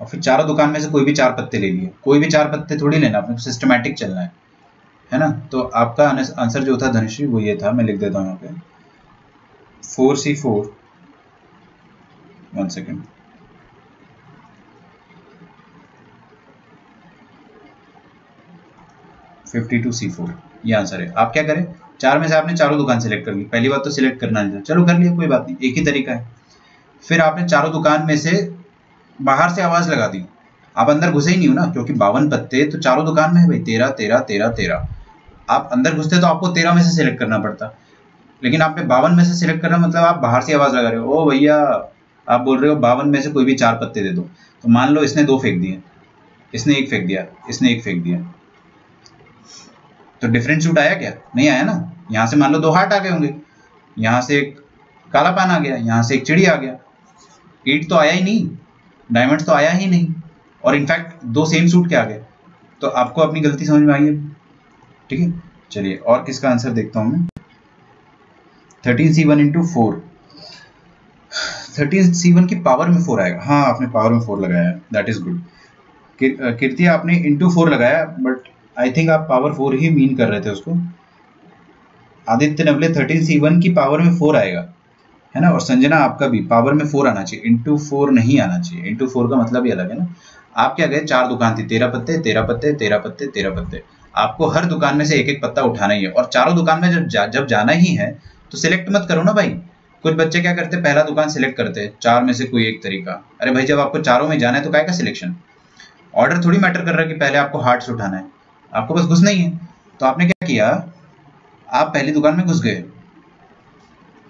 और फिर चारों दुकान में से कोई भी 4 पत्ते ले लिए। कोई भी 4 पत्ते थोड़ी लेना, अपने सिस्टमैटिक चलना है ना। तो आपका आंसर जो था धनुश्री वो ये था, मैं लिख देता हूँ यहाँ पे 4C4, 1 सेकेंड, 52C4 ये आंसर है। आप क्या करें, 4 में से आपने चारों दुकान सेलेक्ट कर ली, पहली बात तो सिलेक्ट करना नहीं था, चलो कर लिया कोई बात नहीं, एक ही तरीका है। फिर आपने चारों दुकान में से बाहर से आवाज लगा दी, आप अंदर घुसे ही नहीं हो ना, क्योंकि 52 पत्ते तो चारों दुकान में है भाई, 13 13 13 13। आप अंदर घुसते तो आपको 13 में से सिलेक्ट करना पड़ता, लेकिन आपने 52 में से सिलेक्ट करना, मतलब आप बाहर से आवाज लगा रहे हो, ओ भैया आप बोल रहे हो 52 में से कोई भी 4 पत्ते दे दो। तो मान लो इसने 2 फेंक दिए, इसने 1 फेंक दिया, इसने 1 फेंक दिया, तो डिफरेंट सूट आया क्या, नहीं आया ना। यहाँ से मान लो 2 हार्ट आ गए होंगे, यहाँ से एक काला पान आ गया, यहाँ से एक चिड़ी आ गया, 8 तो आया ही नहीं, डायमंड्स तो आया ही नहीं, और इनफैक्ट 2 सेम सूट के आ गए। तो आपको अपनी गलती समझ में आई है, ठीक है। चलिए और किसका आंसर देखता हूं मैं। 13C1 into 4, 13C1 की पावर में 4 आएगा, हाँ आपने पावर में 4 लगाया, दैट इज गुड। कीर्ति आपने इंटू 4 लगाया, बट आई थिंक आप पावर 4 ही मीन कर रहे थे उसको। आदित्य नवले 13C1 की पावर में 4 आएगा, है ना। और संजना आपका भी पावर में 4 आना चाहिए, इंटू 4 नहीं आना चाहिए, इंटू 4 का मतलब ही अलग है ना। आप क्या गए, 4 दुकान थी, 13 पत्ते 13 पत्ते 13 पत्ते 13 पत्ते, आपको हर दुकान में से एक एक पत्ता उठाना ही है, और चारों दुकान में जब जाना ही है तो सिलेक्ट मत करो ना भाई। कुछ बच्चे क्या करते हैं, पहला दुकान सिलेक्ट करते हैं, 4 में से कोई एक तरीका। अरे भाई जब आपको चारों में जाना है तो क्या का सिलेक्शन, ऑर्डर थोड़ी मैटर कर रहा है कि पहले आपको हार्ट्स उठाना है, आपको बस घुसना ही है। तो आपने क्या किया, आप पहली दुकान में घुस गए,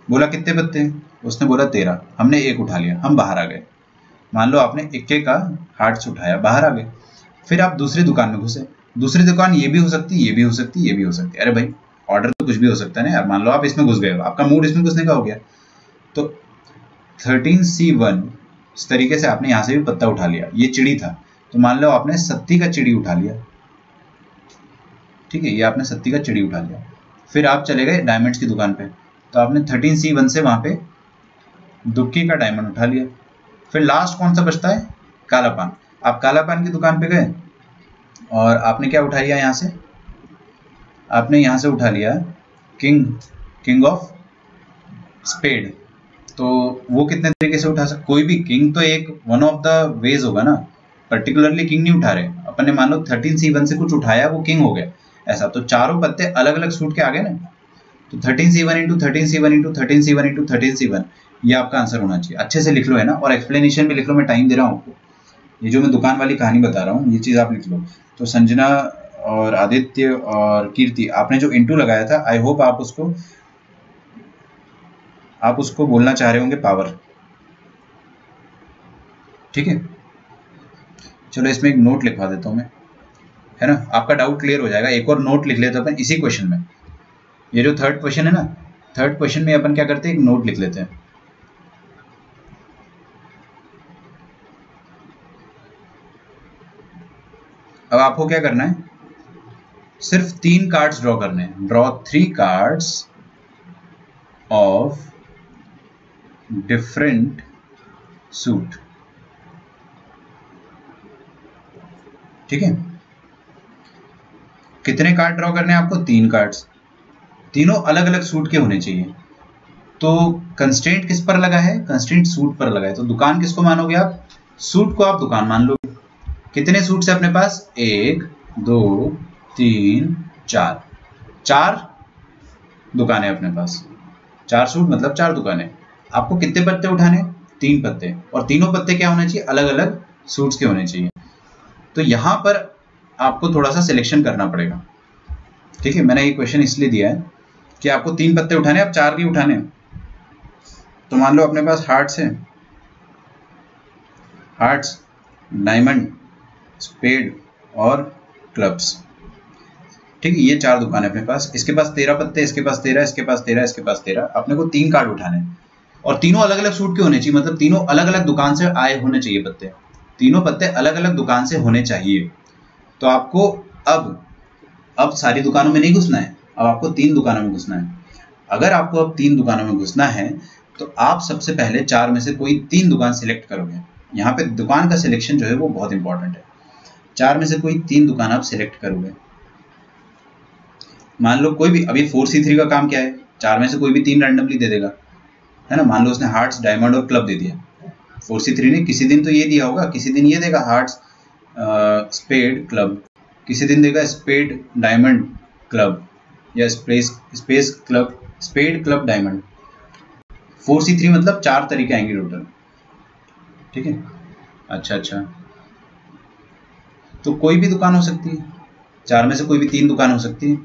बोला कितने पत्ते, उसने बोला 13, हमने 1 उठा लिया, हम बाहर आ गए। मान लो आपने 1 का हार्ट्स उठाया, बाहर आ गए। फिर आप दूसरी दुकान में घुसे, दूसरी दुकान ये भी हो सकती, ये भी हो सकती, ये भी हो सकती है। अरे भाई ऑर्डर तो कुछ भी हो सकता है ना यार। मान लो आप इसमें घुस गए हो, आपका मूड इसमें घुसने का हो गया, तो 13C1 इस तरीके से आपने यहाँ से भी पत्ता उठा लिया, ये चिड़ी था, तो मान लो आपने 70 का चिड़ी उठा लिया, ठीक है, ये आपने 70 का चिड़ी उठा लिया। फिर आप चले गए डायमंड्स की दुकान पे, तो आपने 13C1 से वहां पे दुक्की का डायमंड उठा लिया। फिर लास्ट कौन सा बचता है, काला पान। आप काला पान की दुकान पे गए और आपने क्या उठा लिया, यहाँ से आपने यहाँ से उठा लिया किंग ऑफ स्पेड। तो वो कितने तरीके से उठा सकते, कोई भी किंग तो एक वन ऑफ द वेज होगा ना, पर्टिकुलरली किंग नहीं उठा रहे अपन ने। मान लो 13C1 से कुछ उठाया, वो किंग हो गया ऐसा, तो चारों पत्ते अलग अलग सूट के आ गए ना। तो 13C1 into 13C1 into 13C1 into 13C1 ये आपका आंसर होना चाहिए। अच्छे से लिख लो, है ना, और एक्सप्लेनेशन भी लिख लो, मैं टाइम दे रहा हूँ आपको, ये जो मैं दुकान वाली कहानी बता रहा हूँ ये चीज़ आप लिख लो। तो संजना और आदित्य और कीर्ति आपने जो इंटू लगाया था, आई होप आप उसको बोलना चाह रहे होंगे पावर, ठीक है। चलो इसमें एक नोट लिखवा देता हूँ मैं, है ना, आपका डाउट क्लियर हो जाएगा। एक और नोट लिख लेते हैं अपन इसी क्वेश्चन में। ये जो थर्ड क्वेश्चन है ना, थर्ड क्वेश्चन में अपन क्या करते हैं, एक नोट लिख लेते हैं। अब आपको क्या करना है, सिर्फ 3 कार्ड्स ड्रॉ करने हैं। Draw 3 cards of different suit, ठीक है। कितने कार्ड ड्रॉ करने हैं आपको, 3 कार्ड्स, तीनों अलग अलग सूट के होने चाहिए। तो कंस्ट्रेंट किस पर लगा है, कंस्ट्रेंट सूट पर लगा है। तो दुकान किसको मानोगे आप, सूट को आप दुकान मान लो। कितने सूट्स है अपने पास, 1 2 3 4, 4 दुकानें अपने पास, 4 सूट मतलब 4 दुकानें। आपको कितने पत्ते उठाने? 3 पत्ते, और तीनों पत्ते क्या होने चाहिए? अलग अलग सूट्स के होने चाहिए। तो यहाँ पर आपको थोड़ा सा सिलेक्शन करना पड़ेगा, ठीक है। मैंने ये क्वेश्चन इसलिए दिया है कि आपको 3 पत्ते उठाने, अब 4 नहीं उठाने। तो मान लो अपने पास हार्ट्स है, हार्ट्स, डायमंड, स्पेड और क्लब्स, ठीक है। ये 4 दुकान है अपने पास। इसके पास 13 पत्ते, इसके पास 13, इसके पास 13, इसके पास 13। अपने को 3 कार्ड उठाने, और तीनों अलग अलग सूट के होने चाहिए, मतलब तीनों अलग अलग दुकान से आए होने चाहिए पत्ते। तीनों पत्ते अलग अलग दुकान से होने चाहिए। तो आपको अब सारी दुकानों में नहीं घुसना है, अब आपको 3 दुकानों में घुसना है। अगर आपको अब 3 दुकानों में घुसना है तो आप सबसे पहले 4 में से कोई 3 दुकान सिलेक्ट करोगे। यहाँ पे दुकान का सिलेक्शन जो है वो बहुत इंपॉर्टेंट है। 4 में से कोई 3 दुकान आप सिलेक्ट करोगे। मान लो कोई भी, अभी 4C3 का काम क्या है? 4 में से कोई भी 3 रैंडमली दे देगा, है ना। मान लो उसने हार्ट्स, डायमंड और क्लब दे दिया। 4C3 ने किसी दिन तो ये दिया होगा, किसी दिन ये देगा हार्ट्स, स्पेड, क्लब, किसी दिन देगा स्पेड, डायमंड, क्लब, या spade club, spade, club, diamond. 4C3 मतलब 4 तरीके आएंगे टोटल, ठीक है। अच्छा, तो कोई भी दुकान हो सकती है, 4 में से कोई भी 3 दुकान हो सकती है।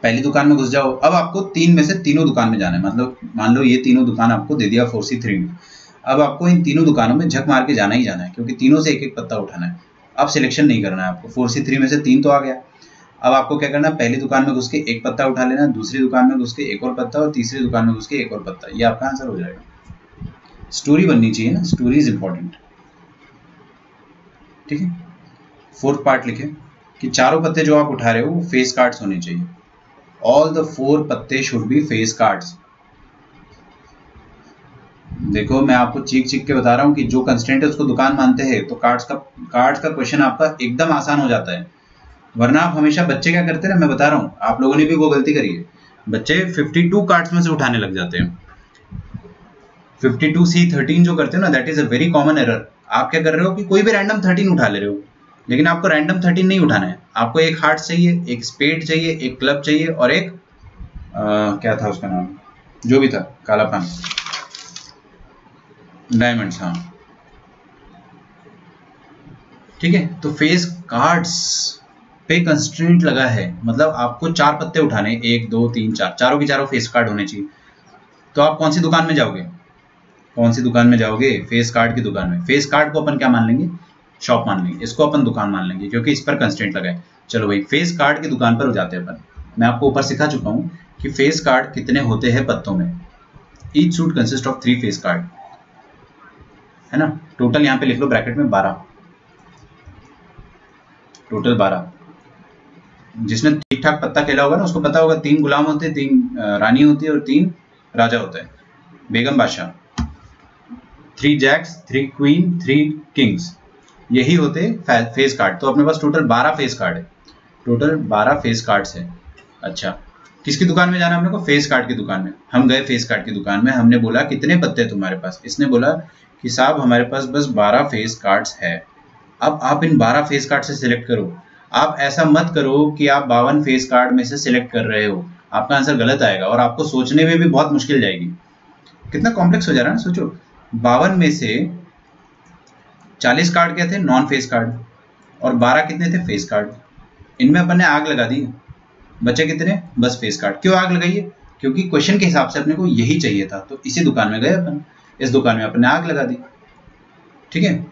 पहली दुकान में घुस जाओ। अब आपको 3 में से तीनों दुकान में जाना है, मतलब मान लो ये तीनों दुकान आपको दे दिया 4C3 में। अब आपको इन तीनों दुकानों में झक मार के जाना ही जाना है, क्योंकि तीनों से एक एक पत्ता उठाना है। अब सिलेक्शन नहीं करना है आपको। 4C3 में से 3 तो आ गया। अब आपको क्या करना है? पहली दुकान में घुस के एक पत्ता उठा लेना, दूसरी दुकान में घुस के एक और पत्ता, और तीसरी दुकान में घुस के एक और पत्ता। ये आपका आंसर हो जाएगा। स्टोरी बननी चाहिए ना, स्टोरी इज इंपॉर्टेंट, ठीक है। 4th पार्ट लिखे कि चारों पत्ते जो आप उठा रहे हो वो फेस कार्ड्स होने चाहिए। ऑल द 4 पत्ते शुड बी फेस कार्ड्स। देखो मैं आपको चीख के बता रहा हूँ कि जो कंस्टेंट है उसको दुकान मानते हैं, तो कार्ड्स का क्वेश्चन आपका एकदम आसान हो जाता है। वरना आप हमेशा, बच्चे क्या करते हैं ना, मैं बता रहा हूँ, आप लोगों ने भी वो गलती करी है। बच्चे 52 कार्ड्स में से उठाने लग जाते हैं। 52C13 जो करते हो ना, that is a very common error. आप क्या कर रहे हो कि कोई भी रैंडम 13 उठा ले रहे हो, लेकिन आपको रैंडम 13 नहीं उठाना है। आपको एक हार्ट चाहिए, एक स्पेड चाहिए, एक क्लब चाहिए, और एक क्या था उसका नाम, जो भी था, काला पान, डायमंड्स, हाँ, ठीक है। तो फेस कार्ड्स पे कंस्ट्रेंट लगा है, मतलब आपको 4 पत्ते उठाने, 1 2 3 4, चारों की चारों फेस कार्ड होने चाहिए। तो आप कौन सी दुकान में जाओगे? कौन सी दुकान में जाओगे? फेस कार्ड की दुकान में। फेस कार्ड को अपन क्या मान लेंगे? शॉप मान लेंगे। इसको अपन दुकान मान लेंगे, क्योंकि इस पर कंस्ट्रेंट लगा है। चलो भाई, फेस कार्ड की दुकान पर हो जाते हैं अपन। मैं आपको ऊपर सिखा चुका हूँ कि फेस कार्ड कितने होते हैं पत्तों में। Each suit consist of 3 face card, है ना। टोटल यहाँ पे लिख लो ब्रैकेट में 12, टोटल 12। जिसने ठीक ठाक पत्ता खेला होगा ना, उसको पता होगा 3 गुलाम होते हैं, 3 रानी होती है और 3 राजा होता है, बेगम बादशाह। 3 जैक्स, 3 क्वीन, 3 किंग्स, यही होते फेस कार्ड। तो अपने पास टोटल 12 फेस कार्ड है, टोटल 12 फेस कार्ड्स है। अच्छा, किसकी दुकान में जाना है अपने को? फेस कार्ड की दुकान में। हम गए फेस कार्ड की दुकान में, हमने बोला कितने पत्ते तुम्हारे पास? इसने बोला कि साहब हमारे पास बस 12 फेस कार्ड्स है। अब आप इन 12 फेस कार्ड से सिलेक्ट करो। आप ऐसा मत करो कि आप 52 फेस कार्ड में से सिलेक्ट कर रहे हो, आपका आंसर गलत आएगा और आपको सोचने में भी बहुत मुश्किल जाएगी। कितना कॉम्प्लेक्स हो जा रहा है ना, सोचो। 52 में से 40 कार्ड क्या थे? नॉन फेस कार्ड, और 12 कितने थे? Face card. इनमें अपन ने आग लगा दी, बचे कितने? बस फेस कार्ड। क्यों आग लगाइए? क्योंकि क्वेश्चन के हिसाब से अपने को यही चाहिए था, तो इसी दुकान में गए अपन, इस दुकान में अपने आग लगा दी, ठीक है।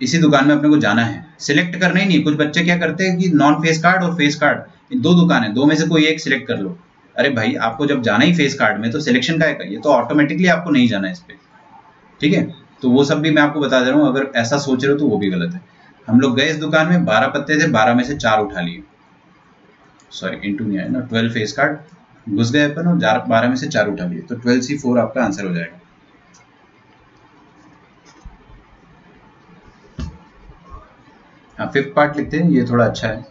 इसी दुकान में अपने को जाना है, सिलेक्ट करना ही नहीं। कुछ बच्चे क्या करते हैं कि नॉन फेस कार्ड और फेस कार्ड, दो दुकान है, दो में से कोई एक सिलेक्ट कर लो। अरे भाई, आपको जब जाना ही फेस कार्ड में, तो सिलेक्शन का है, ये तो ऑटोमेटिकली आपको नहीं जाना है इस पर, ठीक है। तो वो सब भी मैं आपको बता दे रहा हूँ, अगर ऐसा सोच रहे हो तो वो भी गलत है। हम लोग गए इस दुकान में, 12 पत्ते थे, 12 में से 4 उठा लिए, सॉरी इंटू नहीं आया ना, 12 फेस कार्ड घुस गए अपन और 12 में से 4 उठा लिए, तो 12C4 आपका आंसर हो जाएगा। हाँ, 5th पार्ट लिखते हैं, ये थोड़ा अच्छा है।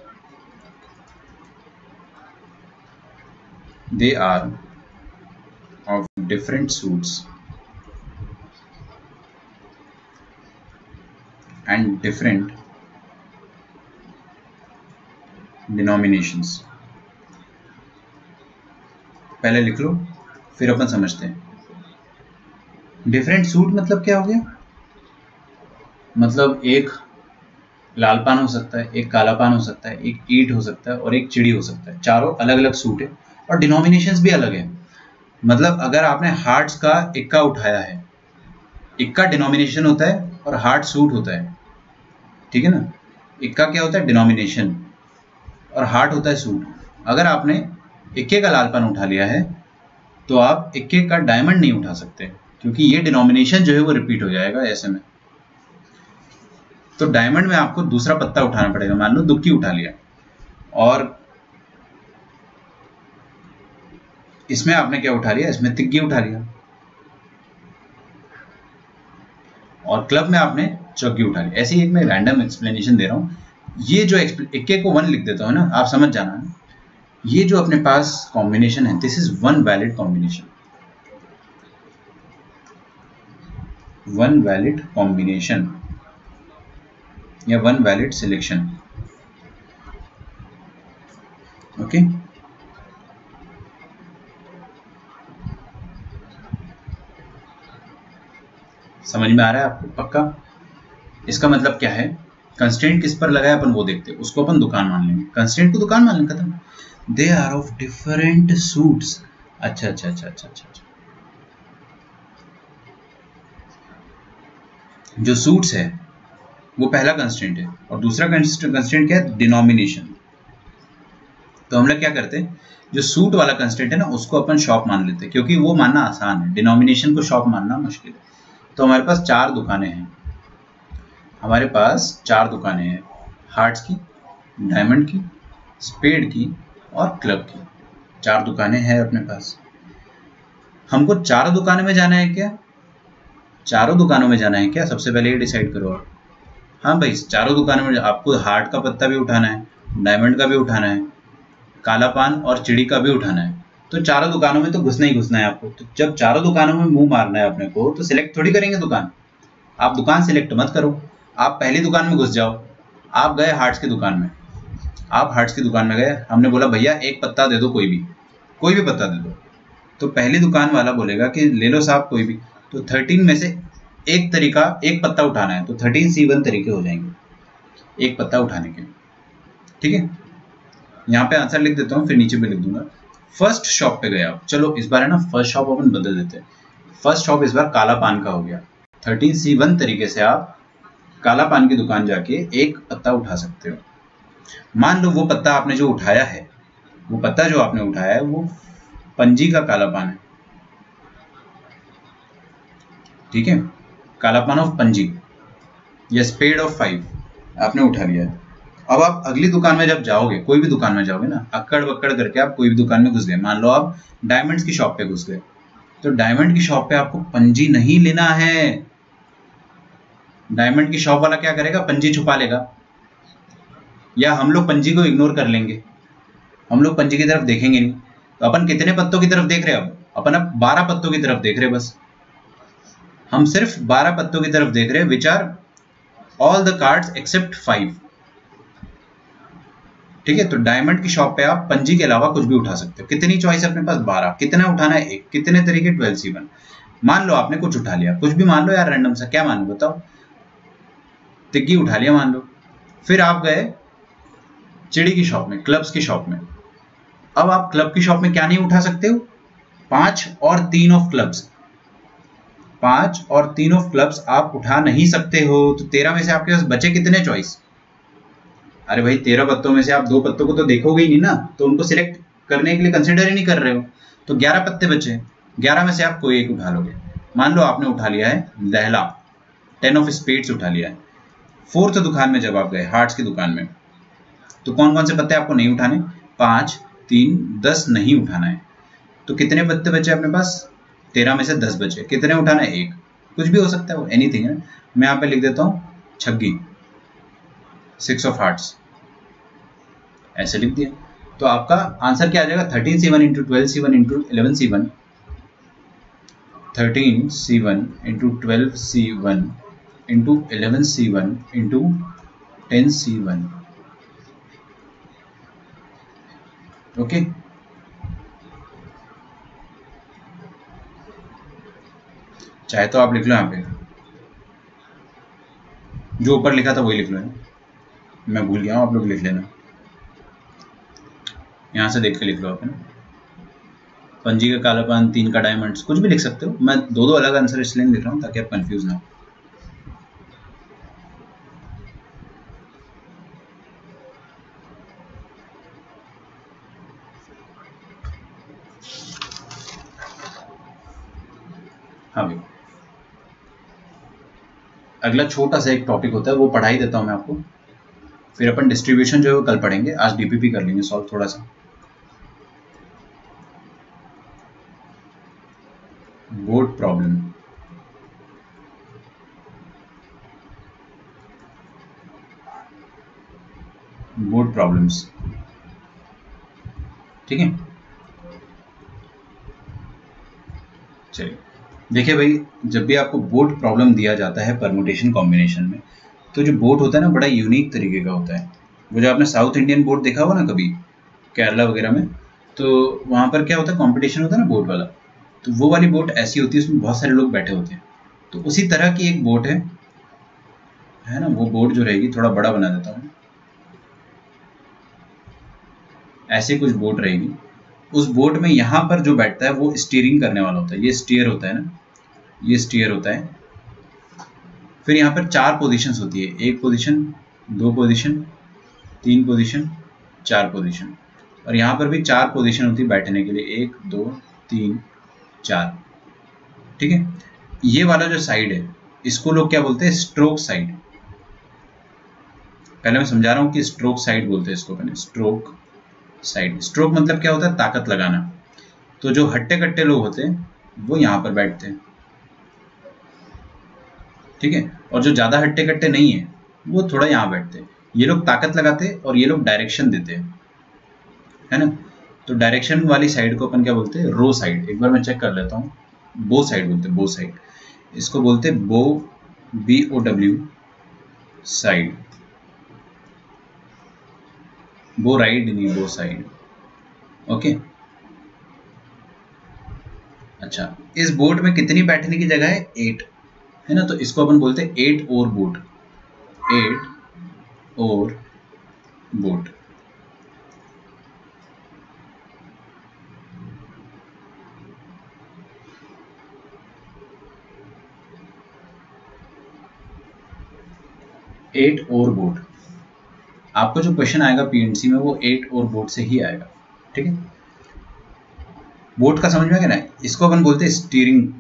They are of different suits and different denominations. पहले लिख लो फिर अपन समझते हैं। डिफरेंट सूट मतलब क्या हो गया? मतलब एक लाल पान हो सकता है, एक काला पान हो सकता है, एक ईंट हो सकता है और एक चिड़ी हो सकता है। चारों अलग अलग सूट है और डिनोमिनेशंस भी अलग है। मतलब अगर आपने हार्ट्स का इक्का उठाया है, इक्का डिनोमिनेशन होता है और हार्ट सूट होता है, ठीक है ना। इक्का क्या होता है? डिनोमिनेशन, और हार्ट होता है सूट। अगर आपने इक्के का लाल पान उठा लिया है तो आप इक्के का डायमंड नहीं उठा सकते, क्योंकि ये डिनोमिनेशन जो है वो रिपीट हो जाएगा ऐसे में। तो डायमंड में आपको दूसरा पत्ता उठाना पड़ेगा। मान लो दुक्की उठा लिया, और इसमें आपने क्या उठा लिया? इसमें तिग्गी उठा लिया, और क्लब में आपने चौकी उठा लिया। ऐसे ही एक मैं रैंडम एक्सप्लेनेशन दे रहा हूँ। ये जो इक्के को 1 लिख देता हूँ ना, आप समझ जाना है। ये जो अपने पास कॉम्बिनेशन है, this is one valid combination, one valid combination या वन वैलिड सिलेक्शन। ओके, समझ में आ रहा है आपको? पक्का? इसका मतलब क्या है? कंस्ट्रेंट किस पर लगाया अपन वो देखते हैं, उसको अपन दुकान मान लेंगे। कंस्ट्रेंट को दुकान मान लेंगे, खत्म। They are of different suits. अच्छा अच्छा अच्छा अच्छा अच्छा, जो सूट्स है वो पहला कंस्ट्रेंट है, और दूसरा कंस्ट्रेंट क्या है? डिनोमिनेशन। तो हम लोग क्या करते हैं, जो सूट वाला कंस्ट्रेंट है ना, उसको अपन शॉप मान लेते हैं, क्योंकि वो मानना आसान है, डिनोमिनेशन को शॉप मानना मुश्किल है। तो हमारे पास 4 दुकानें हैं, हमारे पास 4 दुकानें हैं, हार्ट्स की, डायमंड की, स्पेड की और क्लब की। 4 दुकानें हैं अपने पास। हमको चारों दुकानों में जाना है क्या? चारों दुकानों में जाना है क्या? सबसे पहले ये डिसाइड करो आप। हाँ भाई, चारों दुकानों में आपको हार्ट का पत्ता भी उठाना है, डायमंड का भी उठाना है, काला पान और चिड़ी का भी उठाना है। तो चारों दुकानों में तो घुसना ही घुसना है आपको। तो जब चारों दुकानों में मुंह मारना है अपने को, तो सिलेक्ट थोड़ी करेंगे दुकान। आप दुकान सिलेक्ट मत करो, आप पहली दुकान में घुस जाओ। आप गए हार्ट्स की दुकान में, आप हार्ट्स की दुकान में गए, हमने बोला भैया एक पत्ता दे दो, कोई भी पत्ता दे दो। तो पहली दुकान वाला बोलेगा कि ले लो साहब कोई भी। तो 13 में से एक तरीका, एक पत्ता उठाना है, तो 13C1 तरीके हो जाएंगे एक पत्ता उठाने के। ठीक है, यहाँ पे आंसर लिख देता हूँ, फिर नीचे पे लिख दूंगा। फर्स्ट शॉप पे गए आप, चलो इस बार है ना फर्स्ट शॉप अपन बदल देते हैं। फर्स्ट शॉप इस बार काला पान का हो गया। 13C1 तरीके से आप काला पान की दुकान जाके एक पत्ता उठा सकते हो। मान लो वो पत्ता आपने जो उठाया है, वो पत्ता जो आपने उठाया है वो पंजी का काला पान है। ठीक है, काला पान ऑफ पंजी या स्पेड ऑफ 5 आपने उठा लिया है। अब आप अगली दुकान में जब जाओगे, कोई भी दुकान में जाओगे ना, अक्कड़ बक्कड़ करके आप कोई भी दुकान में घुस गए। मान लो आप डायमंड्स की शॉप पे घुस गए, तो डायमंड की शॉप पे आपको पंजी नहीं लेना है। डायमंड की शॉप वाला क्या करेगा? पंजी छुपा लेगा, या हम लोग पंजी को इग्नोर कर लेंगे, हम लोग पंजी की तरफ देखेंगे नहीं। तो अपन कितने पत्तों की तरफ देख रहे हैं? अब अपन 12 पत्तों की तरफ देख रहे हैं। बस हम सिर्फ 12 पत्तों की तरफ देख रहे हैं, which are all the cards except 5। ठीक है, तो डायमंड की शॉप पे आप पंजी के अलावा कुछ भी उठा सकते हो। कितनी चॉइस है अपने पास? 12। कितना उठाना है? एक। कितने तरीके? 12C1। मान लो आपने कुछ उठा लिया, कुछ भी मान लो यार, रैंडम सा। क्या मान लो बताओ? तिग्गी उठा लिया मान लो। फिर आप गए चिड़ी की शॉप में, क्लब्स की शॉप में। अब आप क्लब की शॉप में क्या नहीं उठा सकते हो? 5 और 3 ऑफ क्लब्स। 5 और 3 ऑफ क्लब्स आप उठा नहीं सकते हो। तो 13 में से आपके पास बचे कितने चॉइस? अरे भाई 13 पत्तों में से आप 2 पत्तों को तो देखोगे ही नहीं ना, तो उनको सिलेक्ट करने के लिए कंसिडर ही नहीं कर रहे हो। तो 11 पत्ते बचे, 11 में से आप कोई एक उठा लोगे। मान लो आपने उठा लिया है लहला, 10 ऑफ स्पेड्स उठा लिया है। 4th दुकान में जब आप गए, हार्ट्स की दुकान में, तो कौन कौन से पत्ते आपको नहीं उठाने? 5, 3, 10 नहीं उठाना है। तो कितने पत्ते बचे अपने पास? 13 में से 10 बचे। कितने उठाना है? एक। कुछ भी हो सकता है वो, एनीथिंग है। मैं यहाँ पे लिख देता हूँ छग्गी, 6 ऑफ हार्ट्स, ऐसे लिख दिया। तो आपका आंसर क्या आ जाएगा? 13C1 into 12C1 into 11C1, 13C1 into 12C1 into 11C1 into 10C1। Okay, चाहे तो आप लिख लो यहाँ पे, जो ऊपर लिखा था वही लिख लो, मैं भूल गया हूँ, आप लोग लिख लेना, यहाँ से देख के लिख लो आप, है ना। पंजी का कालापन, 3 का डायमंड्स, कुछ भी लिख सकते हो, मैं दो दो अलग आंसर इसलिए लिख रहा हूँ ताकि आप कंफ्यूज ना हो। हाँ भाई, अगला छोटा सा एक टॉपिक होता है, वो पढ़ा ही देता हूँ मैं आपको, फिर अपन डिस्ट्रीब्यूशन जो है वो कल पढ़ेंगे, आज डीपीपी कर लेंगे सॉल्व थोड़ा सा। बोर्ड प्रॉब्लम, बोर्ड प्रॉब्लम्स, ठीक है। चलिए देखिए भाई, जब भी आपको बोर्ड प्रॉब्लम दिया जाता है परमुटेशन कॉम्बिनेशन में, तो जो बोर्ड होता है ना बड़ा यूनिक तरीके का होता है। वो जो आपने साउथ इंडियन बोर्ड देखा होगा ना कभी केरला वगैरह में, तो वहाँ पर क्या होता है, कंपटीशन होता है ना बोट वाला, तो वो वाली बोट ऐसी होती है, उसमें बहुत सारे लोग बैठे होते हैं। तो उसी तरह की एक बोट है ना, वो बोट जो रहेगी, थोड़ा बड़ा बना देता हूँ, ऐसे कुछ बोट रहेगी। उस बोट में यहाँ पर जो बैठता है वो स्टीयरिंग करने वाला होता है, ये स्टीयर होता है ना, ये स्टीयर होता है। फिर यहाँ पर 4 पोजीशंस होती है, 1 पोजीशन, 2 पोजीशन, 3 पोजीशन, 4 पोजीशन, और यहाँ पर भी 4 पोजीशन होती है बैठने के लिए, 1 2 3 4, ठीक है। ये वाला जो साइड है इसको लोग क्या बोलते हैं, स्ट्रोक साइड। पहले मैं समझा रहा हूँ कि स्ट्रोक साइड बोलते हैं इसको, पहले स्ट्रोक साइड। स्ट्रोक मतलब क्या होता है, ताकत लगाना। तो जो हट्टे कट्टे लोग होते हैं वो यहाँ पर बैठते हैं, ठीक है, और जो ज्यादा हट्टे कट्टे नहीं है वो थोड़ा यहाँ बैठते हैं। ये लोग ताकत लगाते हैं और ये लोग डायरेक्शन देते हैं, है ना। तो डायरेक्शन वाली साइड को अपन क्या बोलते हैं, रो साइड। एक बार मैं चेक कर लेता हूँ, बो साइड बोलते हैं, बो साइड इसको बोलते हैं, बो, BOW साइड, बो राइड नहीं, बो साइड, ओके। अच्छा, इस बोट में कितनी बैठने की जगह है, 8, है ना। तो इसको अपन बोलते हैं 8 और बोट, 8 और बोट। एट और बोट, आपको जो क्वेश्चन आएगा पीएनसी में वो 8 और बोट से ही आएगा, ठीक है। बोट का समझ में आ गया ना, इसको अपन बोलते हैं स्टीयरिंग,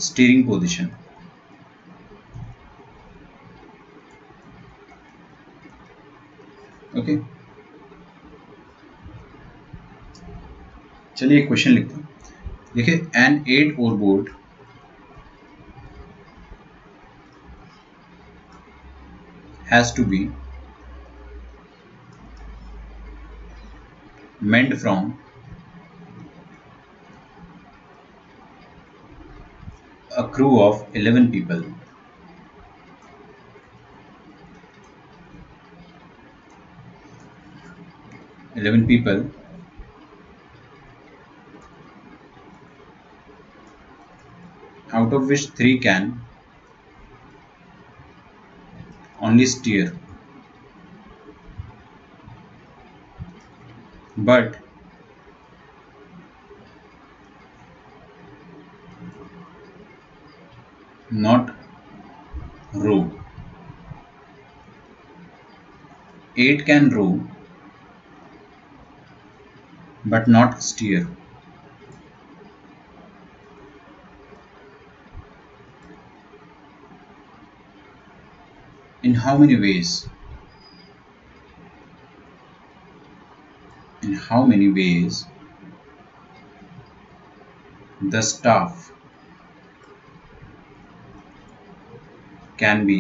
स्टीयरिंग पोजीशन, ओके। चलिए एक क्वेश्चन लिखते हैं, देखिए, एन 8 और boat has to be made from a crew of 11 people, out of which 3 can only steer, but not row. 8 can row but not steer. In how many ways? In how many ways the staff can be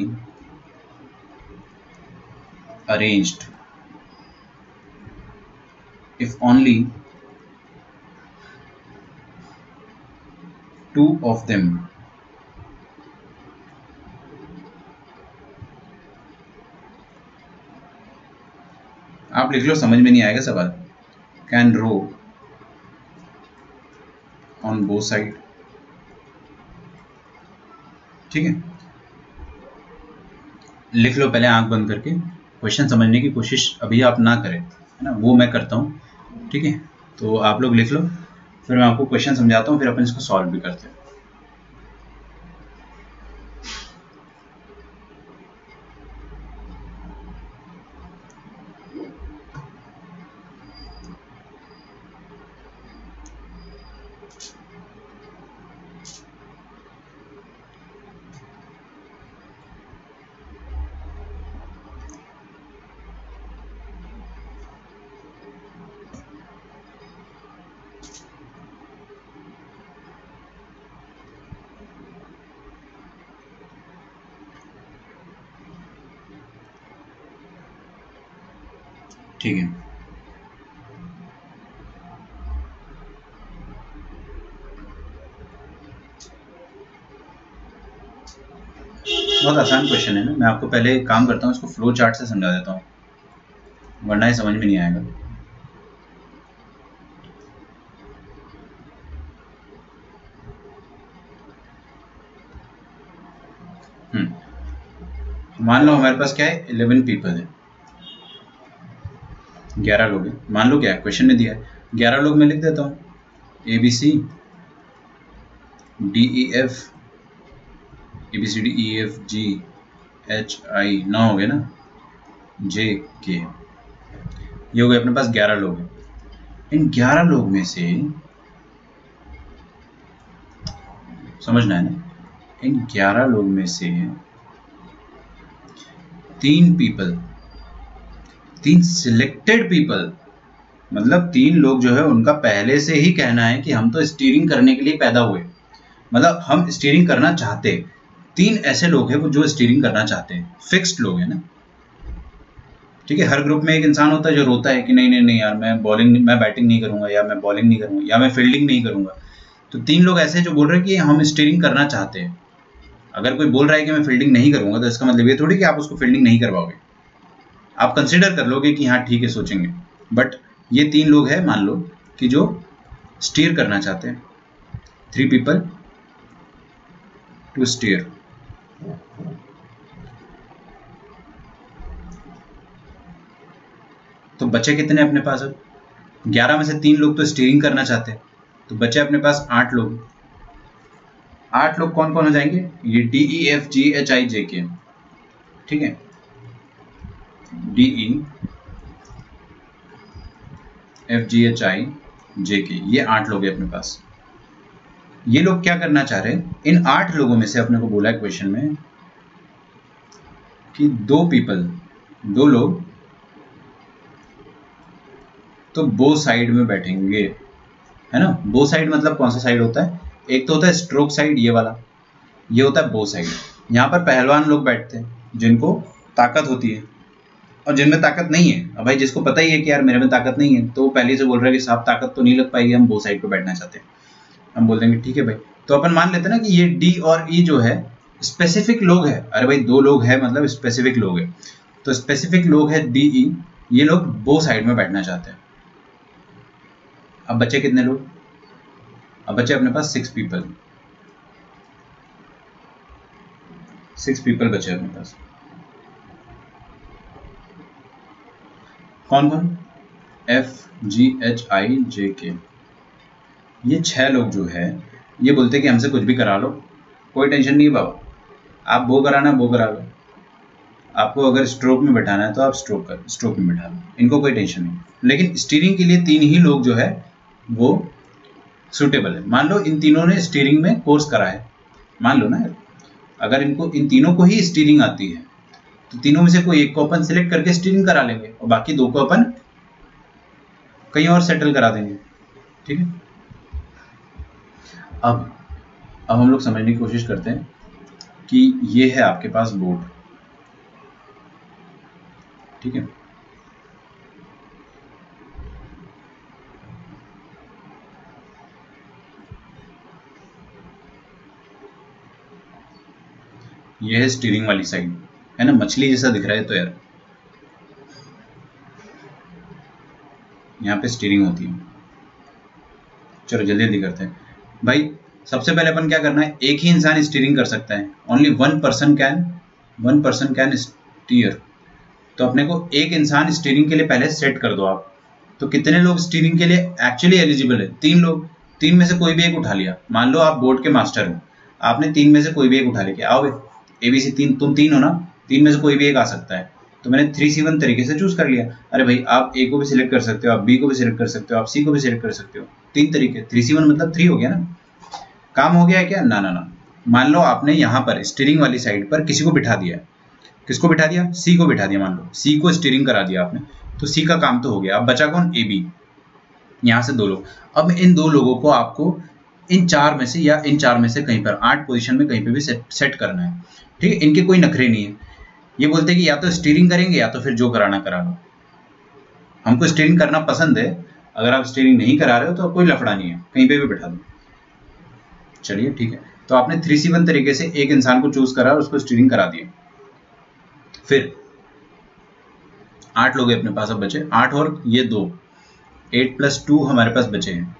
arranged if only 2 of them आप लिख लो, समझ में नहीं आएगा सवाल। Can row on both side. ठीक है, लिख लो पहले आंख बंद करके, क्वेश्चन समझने की कोशिश अभी आप ना करें, है ना, वो मैं करता हूँ। ठीक है, तो आप लोग लिख लो, फिर मैं आपको क्वेश्चन समझाता हूँ, फिर अपन इसको सॉल्व भी करते हैं। ठीक है, बहुत आसान क्वेश्चन है ना, मैं आपको पहले काम करता हूँ, इसको फ्लो चार्ट से समझा देता हूँ, वरना ये समझ में नहीं आएगा। मान लो हमारे पास क्या है, 11 पीपल है, 11 लोग हैं, मान लो क्या है, क्वेश्चन में दिया है 11 लोग, मैं लिख देता हूँ ABC DEF ABCD EF G H I, 9 हो गए ना, J K, ये हो गए अपने पास 11 लोग हैं। इन 11 लोग में से समझना है ना, इन 11 लोग में से 3 पीपल, 3 सिलेक्टेड पीपल, मतलब 3 लोग जो है उनका पहले से ही कहना है कि हम तो स्टीयरिंग करने के लिए पैदा हुए, मतलब हम स्टीयरिंग करना चाहते हैं। 3 ऐसे लोग हैं वो जो स्टीयरिंग करना चाहते हैं, फिक्स्ड लोग हैं ना। ठीक है, हर ग्रुप में एक इंसान होता है जो रोता है कि नहीं नहीं नहीं यार, मैं बैटिंग नहीं करूंगा, या मैं बॉलिंग नहीं करूंगा, या मैं फील्डिंग नहीं करूंगा। तो 3 लोग ऐसे जो बोल रहे हैं कि हम स्टीयरिंग करना चाहते हैं। अगर कोई बोल रहा है कि मैं फील्डिंग नहीं करूंगा, तो इसका मतलब ये थोड़ी कि आप उसको फील्डिंग नहीं करवाओगे, आप कंसिडर कर लोगे कि हाँ ठीक है, सोचेंगे। बट ये 3 लोग हैं मान लो कि जो स्टीयर करना चाहते हैं, 3 पीपल टू स्टीयर। तो बचे कितने अपने पास? अब 11 में से 3 लोग तो स्टीयरिंग करना चाहते हैं, तो बचे अपने पास 8 लोग। 8 लोग कौन कौन हो जाएंगे? ये DEFGHIJK, ठीक है, DEFGHIJK, ये 8 लोग हैं अपने पास। ये लोग क्या करना चाह रहे हैं? इन 8 लोगों में से अपने को बोला है क्वेश्चन में कि 2 लोग तो बो साइड में बैठेंगे, है ना। बो साइड मतलब कौन सा साइड होता है? एक तो होता है स्ट्रोक साइड, ये वाला, ये होता है बो साइड। यहाँ पर पहलवान लोग बैठते हैं जिनको ताकत होती है, और जिनमें ताकत नहीं है। अब भाई जिसको पता ही है कि यार मेरे में ताकत नहीं है, तो वो पहले से बोल रहा है कि साहब ताकत तो नहीं लग पाएगी, हम बो साइड पे बैठना चाहते हैं। हम बोल देंगे ठीक है भाई। तो अपन मान लेते हैं ना कि ये डी और ई जो है स्पेसिफिक लोग है। अरे भाई 2 लोग है मतलब स्पेसिफिक लोग है, तो स्पेसिफिक लोग है डी ई, ये लोग बो साइड में बैठना चाहते हैं। अब बचे कितने लोग? अब बचे अपने पास 6 पीपल, 6 पीपल बचे अपने पास। कौन कौन? FGHIJK, ये 6 लोग जो है ये बोलते कि हमसे कुछ भी करा लो, कोई टेंशन नहीं है बाबा, आप वो कराना वो करा लो, आपको अगर स्ट्रोक में बैठाना है तो आप स्ट्रोक में बैठा लो, इनको कोई टेंशन नहीं। लेकिन स्टीयरिंग के लिए 3 ही लोग जो है वो सूटेबल है। मान लो इन तीनों ने स्टीयरिंग में कोर्स करा है, मान लो ना, अगर इन तीनों को ही स्टीयरिंग आती है तो तीनों में से कोई एक को अपन सिलेक्ट करके स्टीयरिंग करा लेंगे, और बाकी 2 को अपन कहीं और सेटल करा देंगे। ठीक है, अब हम लोग समझने की कोशिश करते हैं कि ये है आपके पास बोर्ड, ठीक है। ये है स्टीयरिंग वाली साइड, है ना, मछली जैसा दिख रहा है तो यार यहाँ पे स्टीयरिंग होती है। चलो जल्दी जल्दी करते हैं भाई। सबसे पहले अपन क्या करना है, एक ही इंसान स्टीयरिंग कर सकता है, only one person can steer. तो अपने को एक इंसान स्टीयरिंग के लिए पहले सेट कर दो आप। तो कितने लोग स्टीयरिंग के लिए एक्चुअली एलिजिबल है? 3 लोग। 3 में से कोई भी एक उठा लिया। मान लो आप बोर्ड के मास्टर हो, आपने 3 में से कोई भी एक उठा लिया। आओ ABC 3, तुम 3 हो ना, 3 में से कोई भी एक आ सकता है। तो मैंने 3C1 तरीके से चूज कर लिया। अरे भाई आप A को भी सिलेक्ट कर सकते हो, आप B को भी सिलेक्ट कर सकते हो, आप C को भी सिलेक्ट कर सकते हो। 3 तरीके, 3C1 मतलब 3 हो गया ना। काम हो गया है क्या? ना ना ना। मान लो आपने यहाँ पर स्टीयरिंग वाली साइड पर किसी को बिठा दिया। किसको बिठा दिया? C को बिठा दिया। मान लो C को स्टीयरिंग करा दिया आपने, तो C का काम तो हो गया। अब बचा कौन? AB। यहाँ से 2 लोग। अब इन 2 लोगों को आपको इन 4 में से या इन 4 में से कहीं पर 8 पोजीशन में कहीं पे भी सेट करना है। ठीक है, इनके कोई नखरे नहीं है। ये बोलते हैं कि या तो स्टीयरिंग करेंगे या तो फिर जो कराना करा लो। हमको स्टीयरिंग करना पसंद है। अगर आप स्टीयरिंग नहीं करा रहे हो तो कोई लफड़ा नहीं है, कहीं पे भी बिठा दो। चलिए ठीक है, तो आपने 3C1 तरीके से एक इंसान को चूज करा और उसको स्टीयरिंग करा दिया। फिर 8 लोग अपने पास अब बचे, 8 और ये 2, 8 + 2 हमारे पास बचे हैं।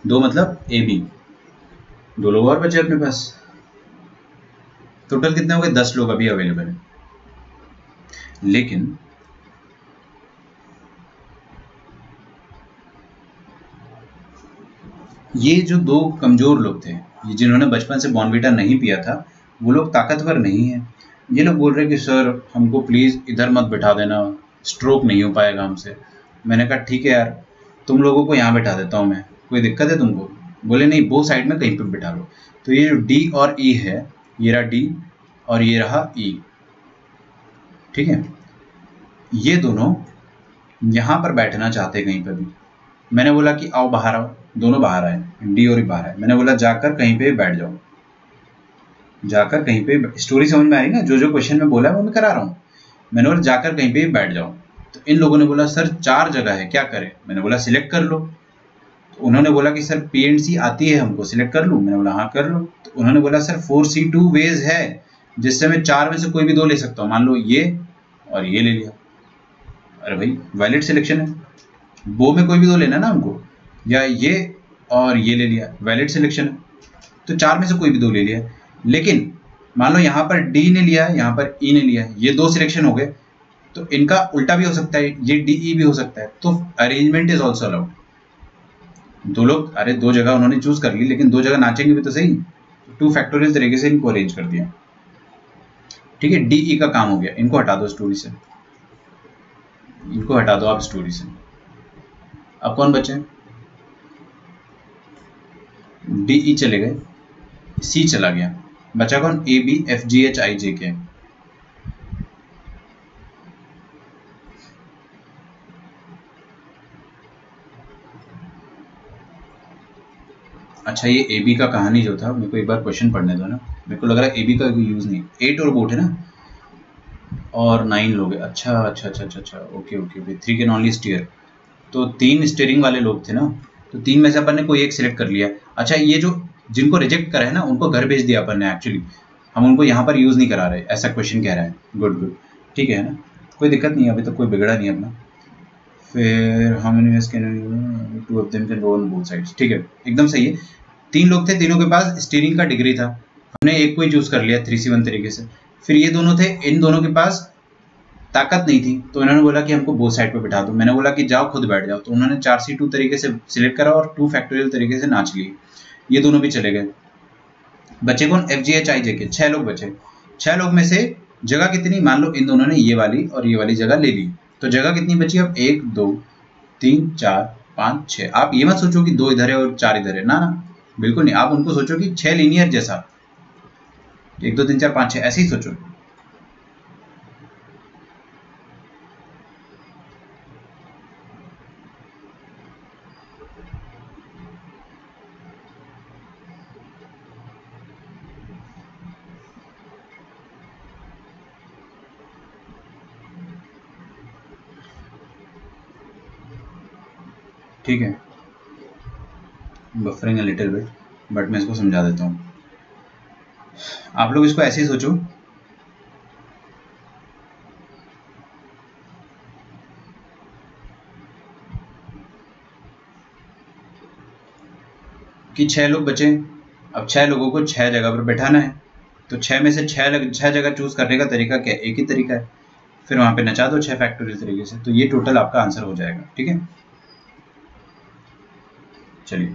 2 मतलब AB। 2 लोग और बचे अपने पास। टोटल कितने हो गए? 10 लोग अभी अवेलेबल है। लेकिन ये जो 2 कमजोर लोग थे, ये जिन्होंने बचपन से बॉर्नवीटा नहीं पिया था, वो लोग ताकतवर नहीं है। ये लोग बोल रहे कि सर हमको प्लीज़ इधर मत बिठा देना, स्ट्रोक नहीं हो पाएगा हमसे। मैंने कहा ठीक है यार, तुम लोगों को यहाँ बिठा देता हूँ मैं, कोई दिक्कत है तुमको? बोले नहीं, वो साइड में कहीं पर बिठा लो। तो ये जो D और E है, ये रहा D और ये रहा E। ठीक है, ये दोनों यहाँ पर बैठना चाहते कहीं पर भी। मैंने बोला कि आओ बाहर आओ। दोनों बाहर आए, D और E बाहर आए। मैंने बोला जाकर कहीं पे बैठ जाओ, जाकर कहीं पे। स्टोरी समझ में आई ना? जो जो क्वेश्चन में बोला है वो मैं करा रहा हूँ। मैंने बोला जाकर कहीं पे बैठ जाओ। तो इन लोगों ने बोला सर 4 जगह है, क्या करें? मैंने बोला सिलेक्ट कर लो। तो उन्होंने बोला कि सर P&C आती है हमको, सिलेक्ट कर लूँ? मैंने बोला हाँ कर लो। तो उन्होंने बोला सर 4C2 वेज है, जिससे मैं 4 में से कोई भी 2 ले सकता हूँ। मान लो ये और ये ले लिया। अरे भाई वैलिड सिलेक्शन है, वो में कोई भी 2 लेना ना हमको, या ये और ये ले लिया, वैलिड सिलेक्शन है। तो 4 में से कोई भी 2 ले लिया। लेकिन मान लो यहाँ पर D ने लिया, यहाँ पर E ने लिया, ये 2 सिलेक्शन हो गए। तो इनका उल्टा भी हो सकता है, ये DE भी हो सकता है। तो अरेंजमेंट इज ऑल्सो अलाउड। 2 लोग, अरे 2 जगह उन्होंने चूज कर ली, लेकिन 2 जगह नाचेंगे भी तो सही। 2 फैक्टोरियल तरीके से इनको अरेंज कर दिया। ठीक है, DE का काम हो गया। इनको हटा दो स्टोरी से, इनको हटा दो आप स्टोरी से। अब कौन बचे? DE चले गए, C चला गया, बचा कौन? ABFGHIJK। अच्छा ये AB का कहानी जो था, मेरे को एक बार क्वेश्चन पढ़ने दो ना। मेरे को लग रहा है AB का कोई यूज नहीं। 8 और बोट है ना, और 9 लोग हैं। अच्छा अच्छा अच्छा अच्छा अच्छा, okay okay okay. 3 can only steer. तो 3 स्टीयरिंग वाले लोग थे ना, तो 3 में से अपन ने कोई एक सिलेक्ट कर लिया। अच्छा ये जो जिनको रिजेक्ट करा है ना, उनको घर भेज दिया अपन ने। एक्चुअली हम उनको यहाँ पर यूज नहीं करा रहे, ऐसा क्वेश्चन कह रहा है। गुड गुड, ठीक है ना, कोई दिक्कत नहीं है, अभी तक कोई बिगड़ा नहीं अपना। फिर हम 2 of them can go on both sides. ठीक है, एकदम सही है। 3 लोग थे, तीनों के पास स्टीयरिंग का डिग्री था, हमने एक को ही चूज कर लिया 3C1 तरीके से। फिर ये दोनों थे, इन दोनों के पास ताकत नहीं थी, तो इन्होंने बोला कि हमको बोथ साइड पे बिठा दो। मैंने बोला कि जाओ खुद बैठ जाओ। तो उन्होंने 4C2 तरीके से सिलेक्ट करा और 2 फैक्टोरियल तरीके से नाच लिए। ये दोनों भी चले गए। बचे कौन? FGHIJK। 6 लोग बचे। 6 लोग में से जगह कितनी? मान लो इन दोनों ने ये वाली और ये वाली जगह ले ली, तो जगह कितनी बची अब? 1 2 3 4 5 6। आप ये मत सोचो कि 2 इधर है और 4 इधर है, ना ना बिल्कुल नहीं। आप उनको सोचो कि 6 लीनियर जैसा, 1 2 3 4 5 6, ऐसे ही सोचो। ठीक है, बफरिंग लिटिल बिट, बट मैं इसको समझा देता हूँ। आप लोग इसको ऐसे ही सोचो, कि 6 लोग बचे। अब 6 लोगों को 6 जगह पर बैठाना है, तो 6 में से 6 जगह चूज करने का तरीका क्या है? एक ही तरीका है, फिर वहां पे नचा दो 6 फैक्टोरियल तरीके से, तो ये टोटल आपका आंसर हो जाएगा। ठीक है, चलिए।